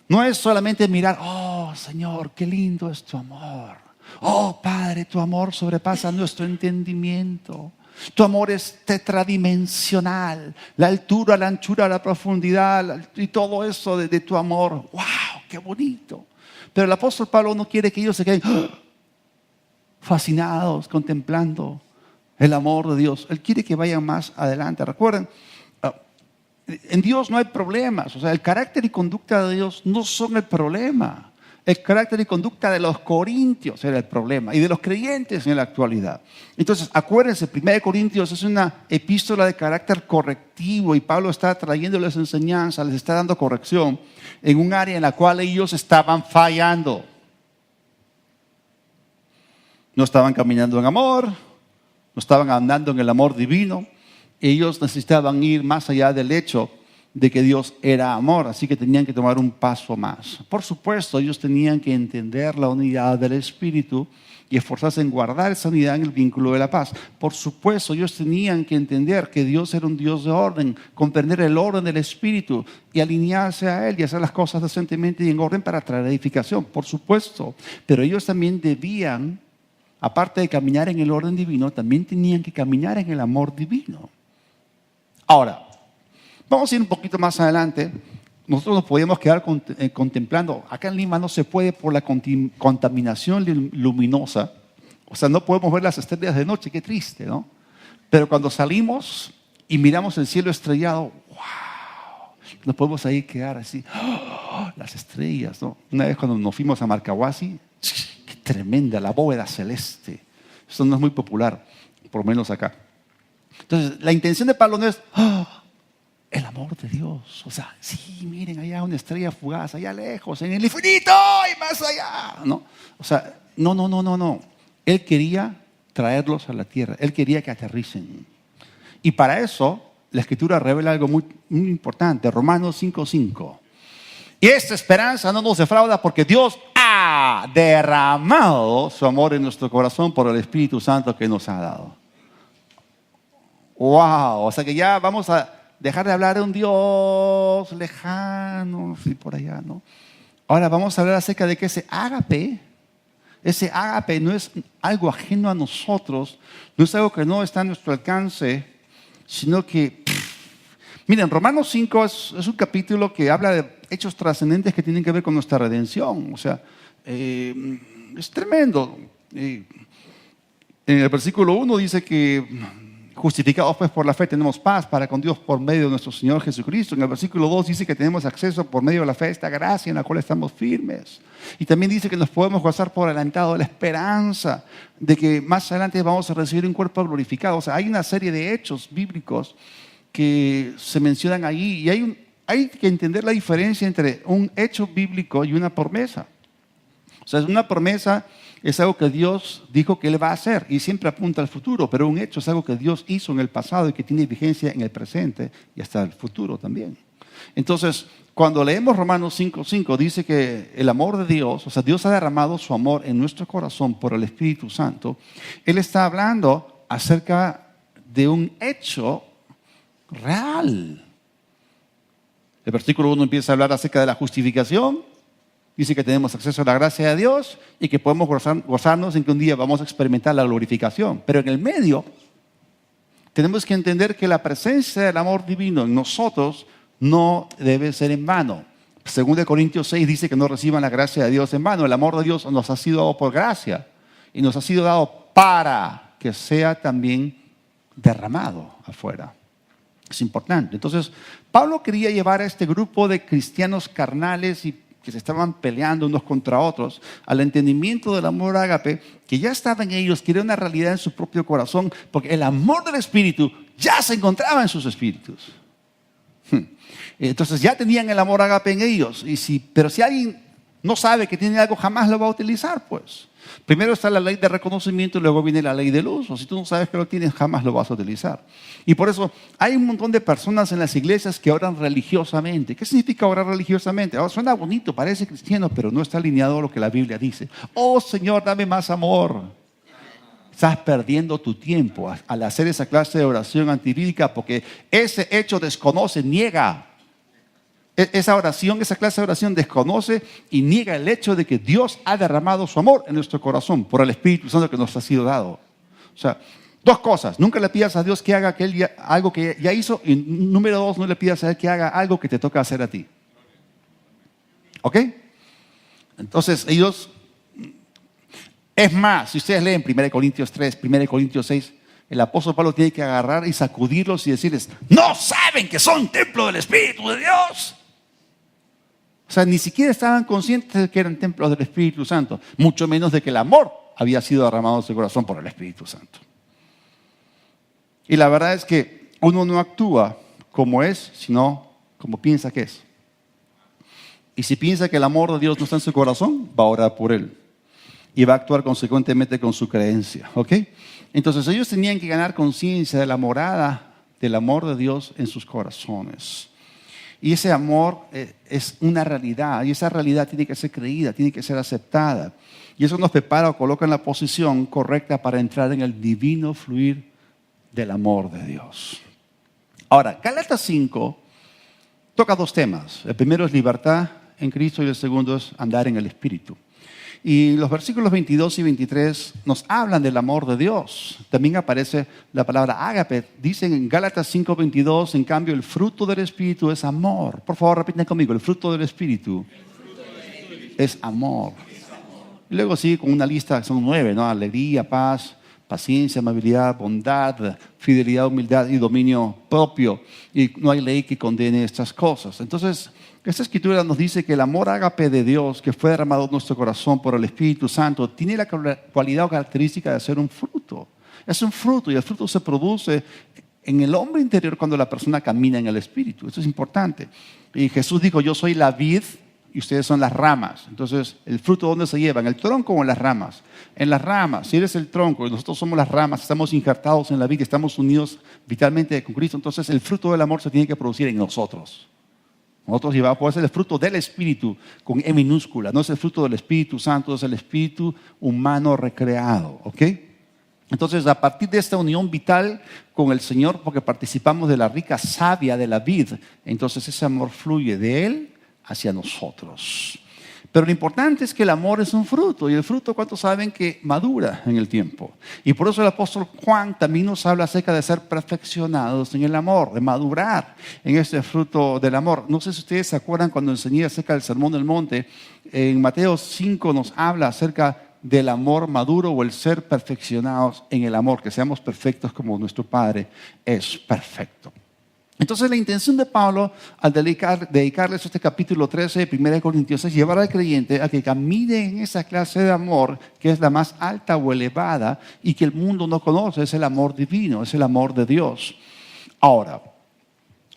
No es solamente mirar, oh Señor, qué lindo es tu amor. Oh Padre, tu amor sobrepasa nuestro entendimiento. Tu amor es tetradimensional, la altura, la anchura, la profundidad y todo eso de tu amor. ¡Wow! ¡Qué bonito! Pero el apóstol Pablo no quiere que ellos se queden fascinados, contemplando el amor de Dios. Él quiere que vayan más adelante. Recuerden, en Dios no hay problemas. O sea, el carácter y conducta de Dios no son el problema. El carácter y conducta de los corintios era el problema y de los creyentes en la actualidad. Entonces, acuérdense, 1 Corintios es una epístola de carácter correctivo y Pablo está trayéndoles enseñanza, les está dando corrección en un área en la cual ellos estaban fallando. No estaban caminando en amor, no estaban andando en el amor divino. Ellos necesitaban ir más allá del hecho de que Dios era amor, así que tenían que tomar un paso más. Por supuesto, ellos tenían que entender la unidad del Espíritu y esforzarse en guardar esa unidad en el vínculo de la paz. Por supuesto, ellos tenían que entender que Dios era un Dios de orden, comprender el orden del Espíritu y alinearse a Él y hacer las cosas decentemente y en orden para traer edificación, por supuesto. Pero ellos también debían, aparte de caminar en el orden divino, también tenían que caminar en el amor divino. Ahora, vamos a ir un poquito más adelante. Nosotros nos podíamos quedar contemplando. Acá en Lima no se puede por la contaminación luminosa. O sea, no podemos ver las estrellas de noche. Qué triste, ¿no? Pero cuando salimos y miramos el cielo estrellado, ¡wow! Nos podemos ahí quedar así. ¡Oh! Las estrellas, ¿no? Una vez cuando nos fuimos a Marcahuasi, ¡qué tremenda la bóveda celeste! Eso no es muy popular, por lo menos acá. Entonces, la intención de Pablo no es el amor de Dios. O sea, sí, miren allá una estrella fugaz, allá lejos, en el infinito y más allá. ¿No? O sea, no. Él quería traerlos a la tierra. Él quería que aterricen. Y para eso, la Escritura revela algo muy, muy importante. Romanos 5:5. Y esta esperanza no nos defrauda porque Dios ha derramado su amor en nuestro corazón por el Espíritu Santo que nos ha dado. Wow, o sea que ya vamos a dejar de hablar de un Dios lejano, así por allá, ¿no? Ahora vamos a hablar acerca de que ese ágape no es algo ajeno a nosotros, no es algo que no está a nuestro alcance, sino que Miren, Romanos 5 es un capítulo que habla de hechos trascendentes que tienen que ver con nuestra redención. O sea, es tremendo. En el versículo 1 dice que justificados pues por la fe tenemos paz para con Dios por medio de nuestro Señor Jesucristo. En el versículo 2 dice que tenemos acceso por medio de la fe a esta gracia en la cual estamos firmes. Y también dice que nos podemos gozar por adelantado de la esperanza de que más adelante vamos a recibir un cuerpo glorificado. O sea, hay una serie de hechos bíblicos que se mencionan ahí y hay que entender la diferencia entre un hecho bíblico y una promesa. O sea, una promesa es algo que Dios dijo que Él va a hacer y siempre apunta al futuro, pero un hecho es algo que Dios hizo en el pasado y que tiene vigencia en el presente y hasta el futuro también. Entonces, cuando leemos Romanos 5:5, dice que el amor de Dios, o sea, Dios ha derramado su amor en nuestro corazón por el Espíritu Santo. Él está hablando acerca de un hecho real. El versículo 1 empieza a hablar acerca de la justificación. Dice que tenemos acceso a la gracia de Dios y que podemos gozarnos en que un día vamos a experimentar la glorificación. Pero en el medio tenemos que entender que la presencia del amor divino en nosotros no debe ser en vano. 2 Corintios 6 dice que no reciban la gracia de Dios en vano. El amor de Dios nos ha sido dado por gracia y nos ha sido dado para que sea también derramado afuera. Es importante. Entonces, Pablo quería llevar a este grupo de cristianos carnales y que se estaban peleando unos contra otros, al entendimiento del amor ágape, que ya estaba en ellos, que era una realidad en su propio corazón, porque el amor del Espíritu ya se encontraba en sus espíritus. Entonces ya tenían el amor ágape en ellos, pero si alguien no sabe que tiene algo, jamás lo va a utilizar, pues. Primero está la ley de reconocimiento y luego viene la ley del uso. Si tú no sabes que lo tienes, jamás lo vas a utilizar. Y por eso hay un montón de personas en las iglesias que oran religiosamente. ¿Qué significa orar religiosamente? Suena bonito, parece cristiano, pero no está alineado a lo que la Biblia dice. Oh Señor, dame más amor. Estás perdiendo tu tiempo al hacer esa clase de oración antibíblica porque ese hecho desconoce, niega. Esa oración, esa clase de oración desconoce y niega el hecho de que Dios ha derramado su amor en nuestro corazón por el Espíritu Santo que nos ha sido dado. O sea, dos cosas. Nunca le pidas a Dios que haga algo que ya hizo. Y número dos, no le pidas a Él que haga algo que te toca hacer a ti. ¿Ok? Entonces, ellos... Es más, si ustedes leen 1 Corintios 3, 1 Corintios 6, el apóstol Pablo tiene que agarrar y sacudirlos y decirles, no saben que son templo del Espíritu de Dios. O sea, ni siquiera estaban conscientes de que eran templos del Espíritu Santo, mucho menos de que el amor había sido derramado en su corazón por el Espíritu Santo. Y la verdad es que uno no actúa como es, sino como piensa que es. Y si piensa que el amor de Dios no está en su corazón, va a orar por él. Y va a actuar consecuentemente con su creencia. ¿Ok? Entonces ellos tenían que ganar conciencia de la morada del amor de Dios en sus corazones. Y ese amor es una realidad, y esa realidad tiene que ser creída, tiene que ser aceptada. Y eso nos prepara o coloca en la posición correcta para entrar en el divino fluir del amor de Dios. Ahora, Gálatas 5 toca dos temas. El primero es libertad en Cristo y el segundo es andar en el Espíritu. Y los versículos 22 y 23 nos hablan del amor de Dios. También aparece la palabra ágape. Dicen en Gálatas 5:22, en cambio, el fruto del Espíritu es amor. Por favor, repiten conmigo, el fruto del Espíritu es amor. Y luego sigue con una lista, son 9, ¿no? Alegría, paz, paciencia, amabilidad, bondad, fidelidad, humildad y dominio propio. Y no hay ley que condene estas cosas. Entonces, esta escritura nos dice que el amor ágape de Dios que fue derramado en nuestro corazón por el Espíritu Santo tiene la cualidad o característica de ser un fruto. Es un fruto y el fruto se produce en el hombre interior cuando la persona camina en el Espíritu. Esto es importante. Y Jesús dijo, yo soy la vid y ustedes son las ramas. Entonces, ¿el fruto dónde se lleva? ¿En el tronco o en las ramas? En las ramas. Si eres el tronco y nosotros somos las ramas, estamos injertados en la vid, estamos unidos vitalmente con Cristo, entonces el fruto del amor se tiene que producir en nosotros. Nosotros llevamos, puede ser el fruto del Espíritu con E minúscula, no es el fruto del Espíritu Santo, es el Espíritu humano recreado, ¿ok? Entonces, a partir de esta unión vital con el Señor, porque participamos de la rica savia de la vid, entonces ese amor fluye de Él hacia nosotros. Pero lo importante es que el amor es un fruto, y el fruto, ¿cuántos saben que madura en el tiempo? Y por eso el apóstol Juan también nos habla acerca de ser perfeccionados en el amor, de madurar en este fruto del amor. No sé si ustedes se acuerdan cuando enseñé acerca del Sermón del Monte, en Mateo 5 nos habla acerca del amor maduro o el ser perfeccionados en el amor, que seamos perfectos como nuestro Padre es perfecto. Entonces la intención de Pablo al dedicarles este capítulo 13 de 1 Corintios es llevar al creyente a que camine en esa clase de amor que es la más alta o elevada y que el mundo no conoce, es el amor divino, es el amor de Dios. Ahora,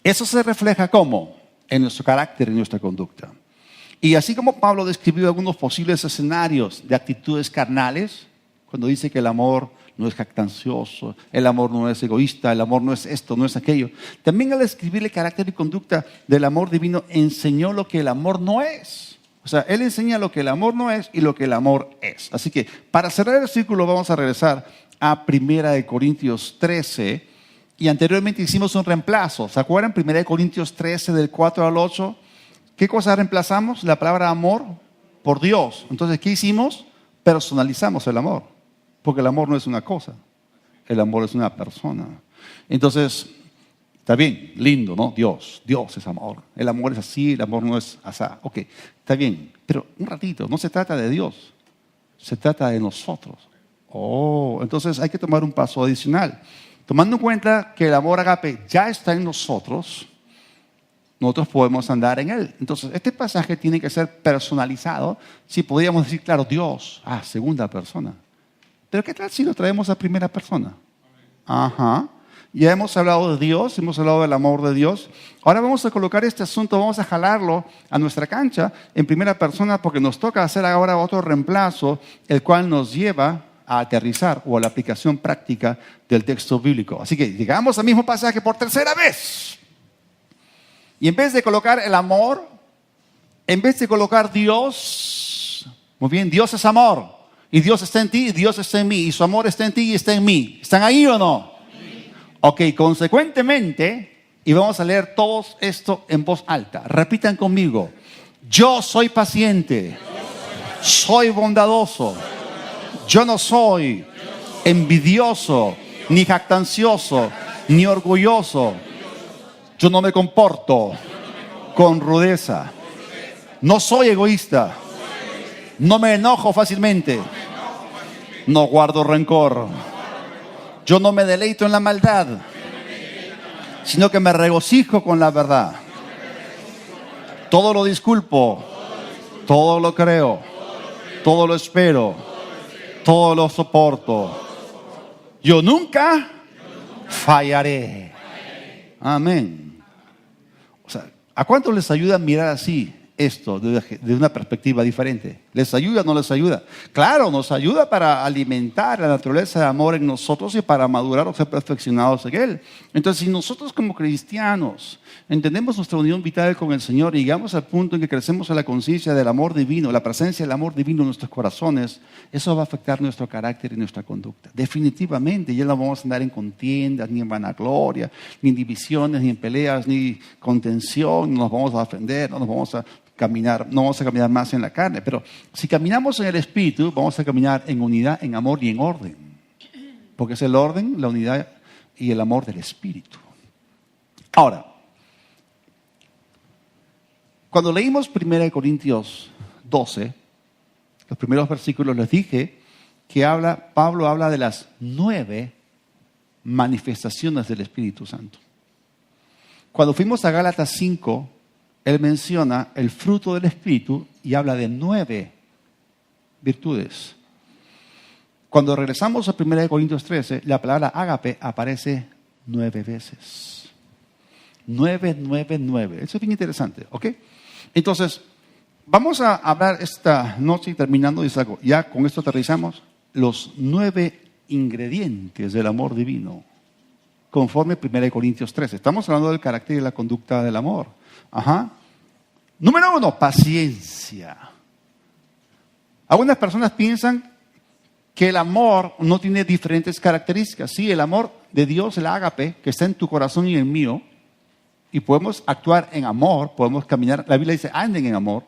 eso se refleja ¿cómo? En nuestro carácter y nuestra conducta. Y así como Pablo describió algunos posibles escenarios de actitudes carnales, cuando dice que el amor no es jactancioso, el amor no es egoísta, el amor no es esto, no es aquello. También al escribir el carácter y conducta del amor divino, enseñó lo que el amor no es. O sea, él enseña lo que el amor no es y lo que el amor es. Así que, para cerrar el círculo, vamos a regresar a 1 Corintios 13. Y anteriormente hicimos un reemplazo. ¿Se acuerdan? 1 Corintios 13, del 4 al 8. ¿Qué cosa reemplazamos? La palabra amor por Dios. Entonces, ¿qué hicimos? Personalizamos el amor. Porque el amor no es una cosa, el amor es una persona. Entonces, está bien, lindo, ¿no? Dios es amor. El amor es así, el amor no es así. Ok, está bien, pero un ratito, no se trata de Dios, se trata de nosotros. Entonces hay que tomar un paso adicional. Tomando en cuenta que el amor agape ya está en nosotros podemos andar en él. Entonces, este pasaje tiene que ser personalizado. Si podríamos decir, claro, Dios, segunda persona. Pero ¿qué tal si lo traemos a primera persona? Ajá. Ya hemos hablado de Dios, hemos hablado del amor de Dios. Ahora vamos a colocar este asunto, vamos a jalarlo a nuestra cancha en primera persona porque nos toca hacer ahora otro reemplazo, el cual nos lleva a aterrizar o a la aplicación práctica del texto bíblico. Así que llegamos al mismo pasaje por tercera vez. Y en vez de colocar el amor, en vez de colocar Dios, muy bien, Dios es amor. Y Dios está en ti, y Dios está en mí, y su amor está en ti y está en mí. ¿Están ahí o no? Sí. Ok, consecuentemente, y vamos a leer todos esto en voz alta. Repitan conmigo. Yo soy paciente, soy bondadoso. Yo no soy envidioso, ni jactancioso, ni orgulloso. Yo no me comporto con rudeza. No soy egoísta. No me enojo fácilmente. No guardo rencor. Yo no me deleito en la maldad, sino que me regocijo con la verdad. Todo lo disculpo, todo lo creo, todo lo espero, todo lo soporto. Yo nunca fallaré. Amén. O sea, ¿a cuántos les ayuda a mirar así esto de una perspectiva diferente? ¿Les ayuda o no les ayuda? Claro, nos ayuda para alimentar la naturaleza de amor en nosotros y para madurar o ser perfeccionados en Él. Entonces, si nosotros como cristianos entendemos nuestra unión vital con el Señor y llegamos al punto en que crecemos en la conciencia del amor divino, la presencia del amor divino en nuestros corazones, eso va a afectar nuestro carácter y nuestra conducta. Definitivamente, ya no vamos a andar en contiendas, ni en vanagloria, ni en divisiones, ni en peleas, ni contención, no nos vamos a ofender, no vamos a caminar más en la carne. Pero si caminamos en el Espíritu, vamos a caminar en unidad, en amor y en orden. Porque es el orden, la unidad y el amor del Espíritu. Ahora, cuando leímos 1 Corintios 12, los primeros versículos, les dije que Pablo habla de las 9 manifestaciones del Espíritu Santo. Cuando fuimos a Gálatas 5, él menciona el fruto del Espíritu y habla de 9 virtudes. Cuando regresamos a 1 Corintios 13, la palabra ágape aparece 9 veces. 9, 9, 9. Eso es bien interesante, ¿ok? Entonces, vamos a hablar esta noche y terminando, ya con esto aterrizamos, los 9 ingredientes del amor divino, conforme 1 Corintios 13. Estamos hablando del carácter y la conducta del amor. Ajá. Número 1, paciencia. Algunas personas piensan que el amor no tiene diferentes características. Sí, el amor de Dios, el ágape, que está en tu corazón y en el mío, y podemos actuar en amor, podemos caminar. La Biblia dice, anden en amor.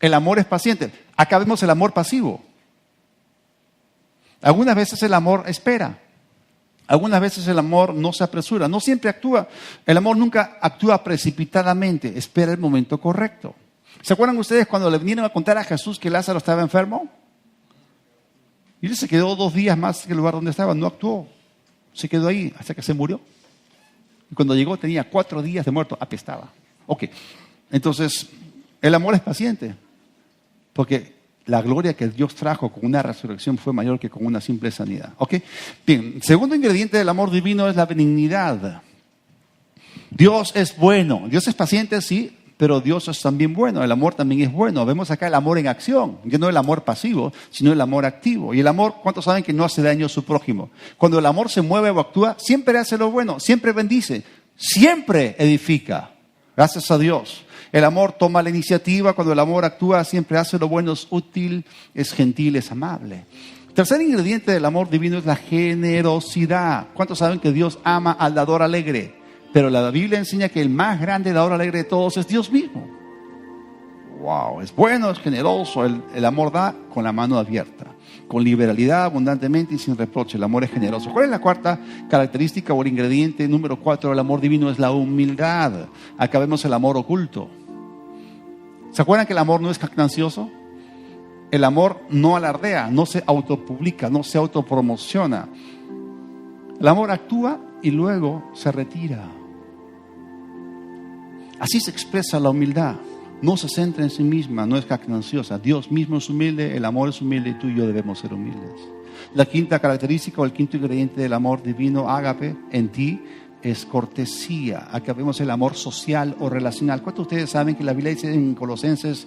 El amor es paciente. Acá vemos el amor pasivo. Algunas veces el amor espera. Algunas veces el amor no se apresura. No siempre actúa. El amor nunca actúa precipitadamente. Espera el momento correcto. ¿Se acuerdan ustedes cuando le vinieron a contar a Jesús que Lázaro estaba enfermo? Y él se quedó 2 días más en el lugar donde estaba. No actuó. Se quedó ahí hasta que se murió. Y cuando llegó tenía 4 días de muerto. Apestaba. Ok. Entonces, el amor es paciente. Porque la gloria que Dios trajo con una resurrección fue mayor que con una simple sanidad. ¿Ok? Bien, segundo ingrediente del amor divino es la benignidad. Dios es bueno. Dios es paciente, sí, pero Dios es también bueno. El amor también es bueno. Vemos acá el amor en acción. Ya no el amor pasivo, sino el amor activo. Y el amor, ¿cuántos saben que no hace daño a su prójimo? Cuando el amor se mueve o actúa, siempre hace lo bueno, siempre bendice, siempre edifica. Gracias a Dios. El amor toma la iniciativa, cuando el amor actúa siempre hace lo bueno, es útil, es gentil, es amable. El tercer ingrediente del amor divino es la generosidad. ¿Cuántos saben que Dios ama al dador alegre? Pero la Biblia enseña que el más grande dador alegre de todos es Dios mismo. Wow, es bueno, es generoso, el amor da con la mano abierta, con liberalidad, abundantemente y sin reproche. El amor es generoso. ¿Cuál es la cuarta característica o el ingrediente número 4 del amor divino? Es la humildad. Acá vemos el amor oculto. ¿Se acuerdan que el amor no es jactancioso? El amor no alardea, no se autopublica, no se autopromociona. El amor actúa y luego se retira. Así se expresa la humildad. No se centra en sí misma, no es jactanciosa. Dios mismo es humilde, el amor es humilde y tú y yo debemos ser humildes. La quinta característica o el quinto ingrediente del amor divino, ágape, en ti, es cortesía. Acá vemos el amor social o relacional. ¿Cuántos de ustedes saben que la Biblia dice en Colosenses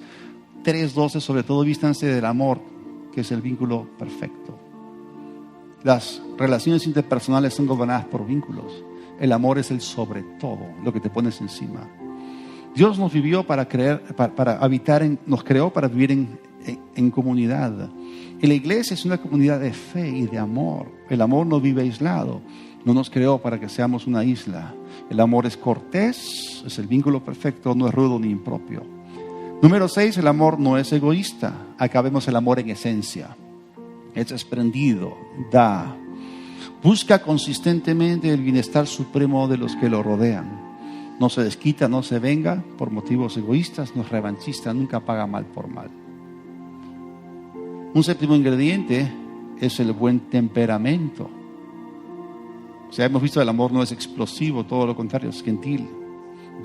3:12, sobre todo vístanse del amor, que es el vínculo perfecto? Las relaciones interpersonales son gobernadas por vínculos. El amor es el sobre todo, lo que te pones encima. Dios nos vivió para habitar nos creó para vivir en comunidad. Y la iglesia es una comunidad de fe y de amor. El amor no vive aislado. No nos creó para que seamos una isla. El amor es cortés, es el vínculo perfecto, no es rudo ni impropio. Número 6, el amor no es egoísta. Acá vemos el amor en esencia. Es desprendido, da. Busca consistentemente el bienestar supremo de los que lo rodean. No se desquita, no se venga por motivos egoístas, no es revanchista, nunca paga mal por mal. Un séptimo ingrediente es el buen temperamento. O sea, hemos visto que el amor no es explosivo, todo lo contrario, es gentil.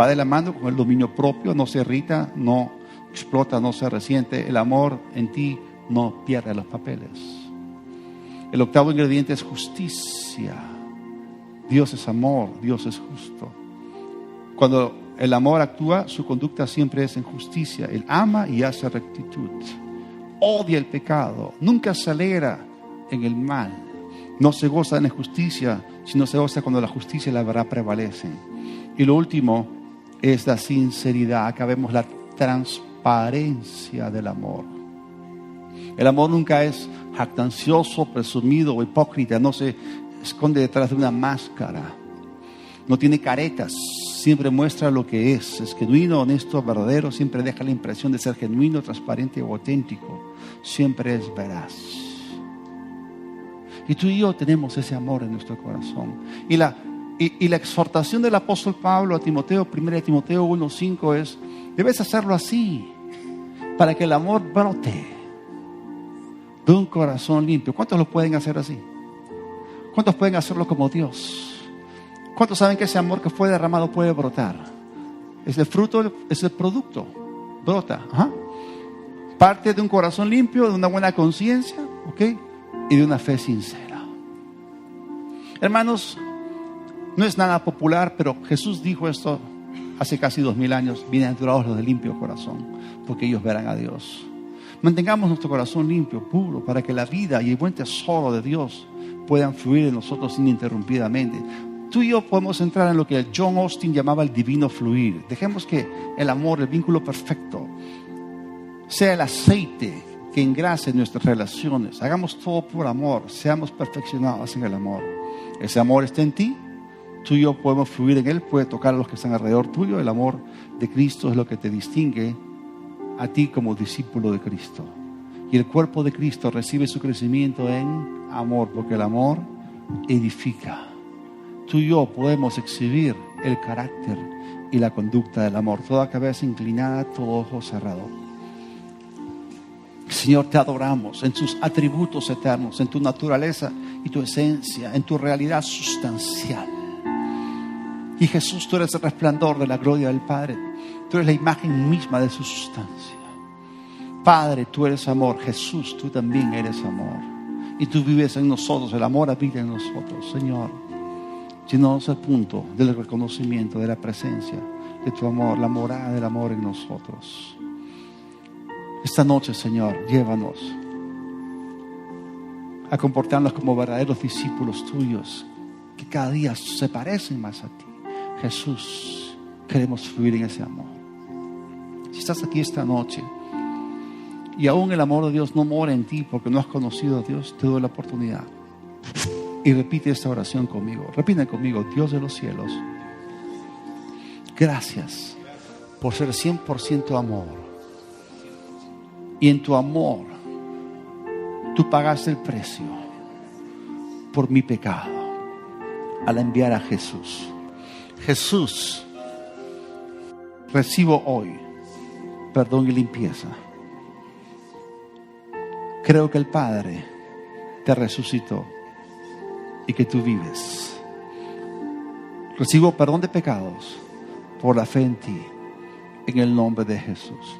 Va de la mano con el dominio propio, no se irrita, no explota, no se resiente. El amor en ti no pierde los papeles. El octavo ingrediente es justicia. Dios es amor, Dios es justo. Cuando el amor actúa, su conducta siempre es en justicia. Él ama y hace rectitud. Odia el pecado, nunca se alegra en el mal. No se goza en la justicia, sino se goza cuando la justicia y la verdad prevalecen. Y lo último es la sinceridad. Acá vemos la transparencia del amor. El amor nunca es jactancioso, presumido o hipócrita. No se esconde detrás de una máscara. No tiene caretas. Siempre muestra lo que es. Es genuino, honesto, verdadero. Siempre deja la impresión de ser genuino, transparente o auténtico. Siempre es veraz. Y tú y yo tenemos ese amor en nuestro corazón. Y la exhortación del apóstol Pablo a Timoteo, 1 Timoteo 1:5 es: debes hacerlo así, para que el amor brote de un corazón limpio. ¿Cuántos lo pueden hacer así? ¿Cuántos pueden hacerlo como Dios? ¿Cuántos saben que ese amor que fue derramado puede brotar? Es el fruto, es el producto. Brota. Ajá. Parte de un corazón limpio, de una buena conciencia, ¿ok? Y de una fe sincera. Hermanos, no es nada popular, pero Jesús dijo esto hace casi 2000 años: bienaventurados los de limpio corazón, porque ellos verán a Dios. Mantengamos nuestro corazón limpio, puro, para que la vida y el buen tesoro de Dios puedan fluir en nosotros ininterrumpidamente. Tú y yo podemos entrar en lo que John Austin llamaba el divino fluir. Dejemos que el amor, el vínculo perfecto, sea el aceite que engrase nuestras relaciones. Hagamos todo por amor, seamos perfeccionados en el amor. Ese amor está en ti, tú y yo podemos fluir en él, puede tocar a los que están alrededor tuyo. El amor de Cristo es lo que te distingue a ti como discípulo de Cristo. Y el cuerpo de Cristo recibe su crecimiento en amor, porque el amor edifica. Tú y yo podemos exhibir el carácter y la conducta del amor. Toda cabeza inclinada, todo ojo cerrado. Señor, te adoramos en sus atributos eternos, en tu naturaleza y tu esencia, en tu realidad sustancial. Y Jesús, tú eres el resplandor de la gloria del Padre. Tú eres la imagen misma de su sustancia. Padre, tú eres amor. Jesús, tú también eres amor. Y tú vives en nosotros. El amor habita en nosotros. Señor, llénanos al punto del reconocimiento de la presencia de tu amor, la morada del amor en nosotros. Esta noche, Señor, llévanos a comportarnos como verdaderos discípulos tuyos, que cada día se parecen más a ti. Jesús, queremos fluir en ese amor. Si estás aquí esta noche y aún el amor de Dios no mora en ti porque no has conocido a Dios, te doy la oportunidad. Y repite esta oración conmigo. Repite conmigo: Dios de los cielos, gracias por ser 100% amor. Y en tu amor, tú pagaste el precio por mi pecado al enviar a Jesús. Jesús, recibo hoy perdón y limpieza. Creo que el Padre te resucitó y que tú vives. Recibo perdón de pecados por la fe en ti, en el nombre de Jesús.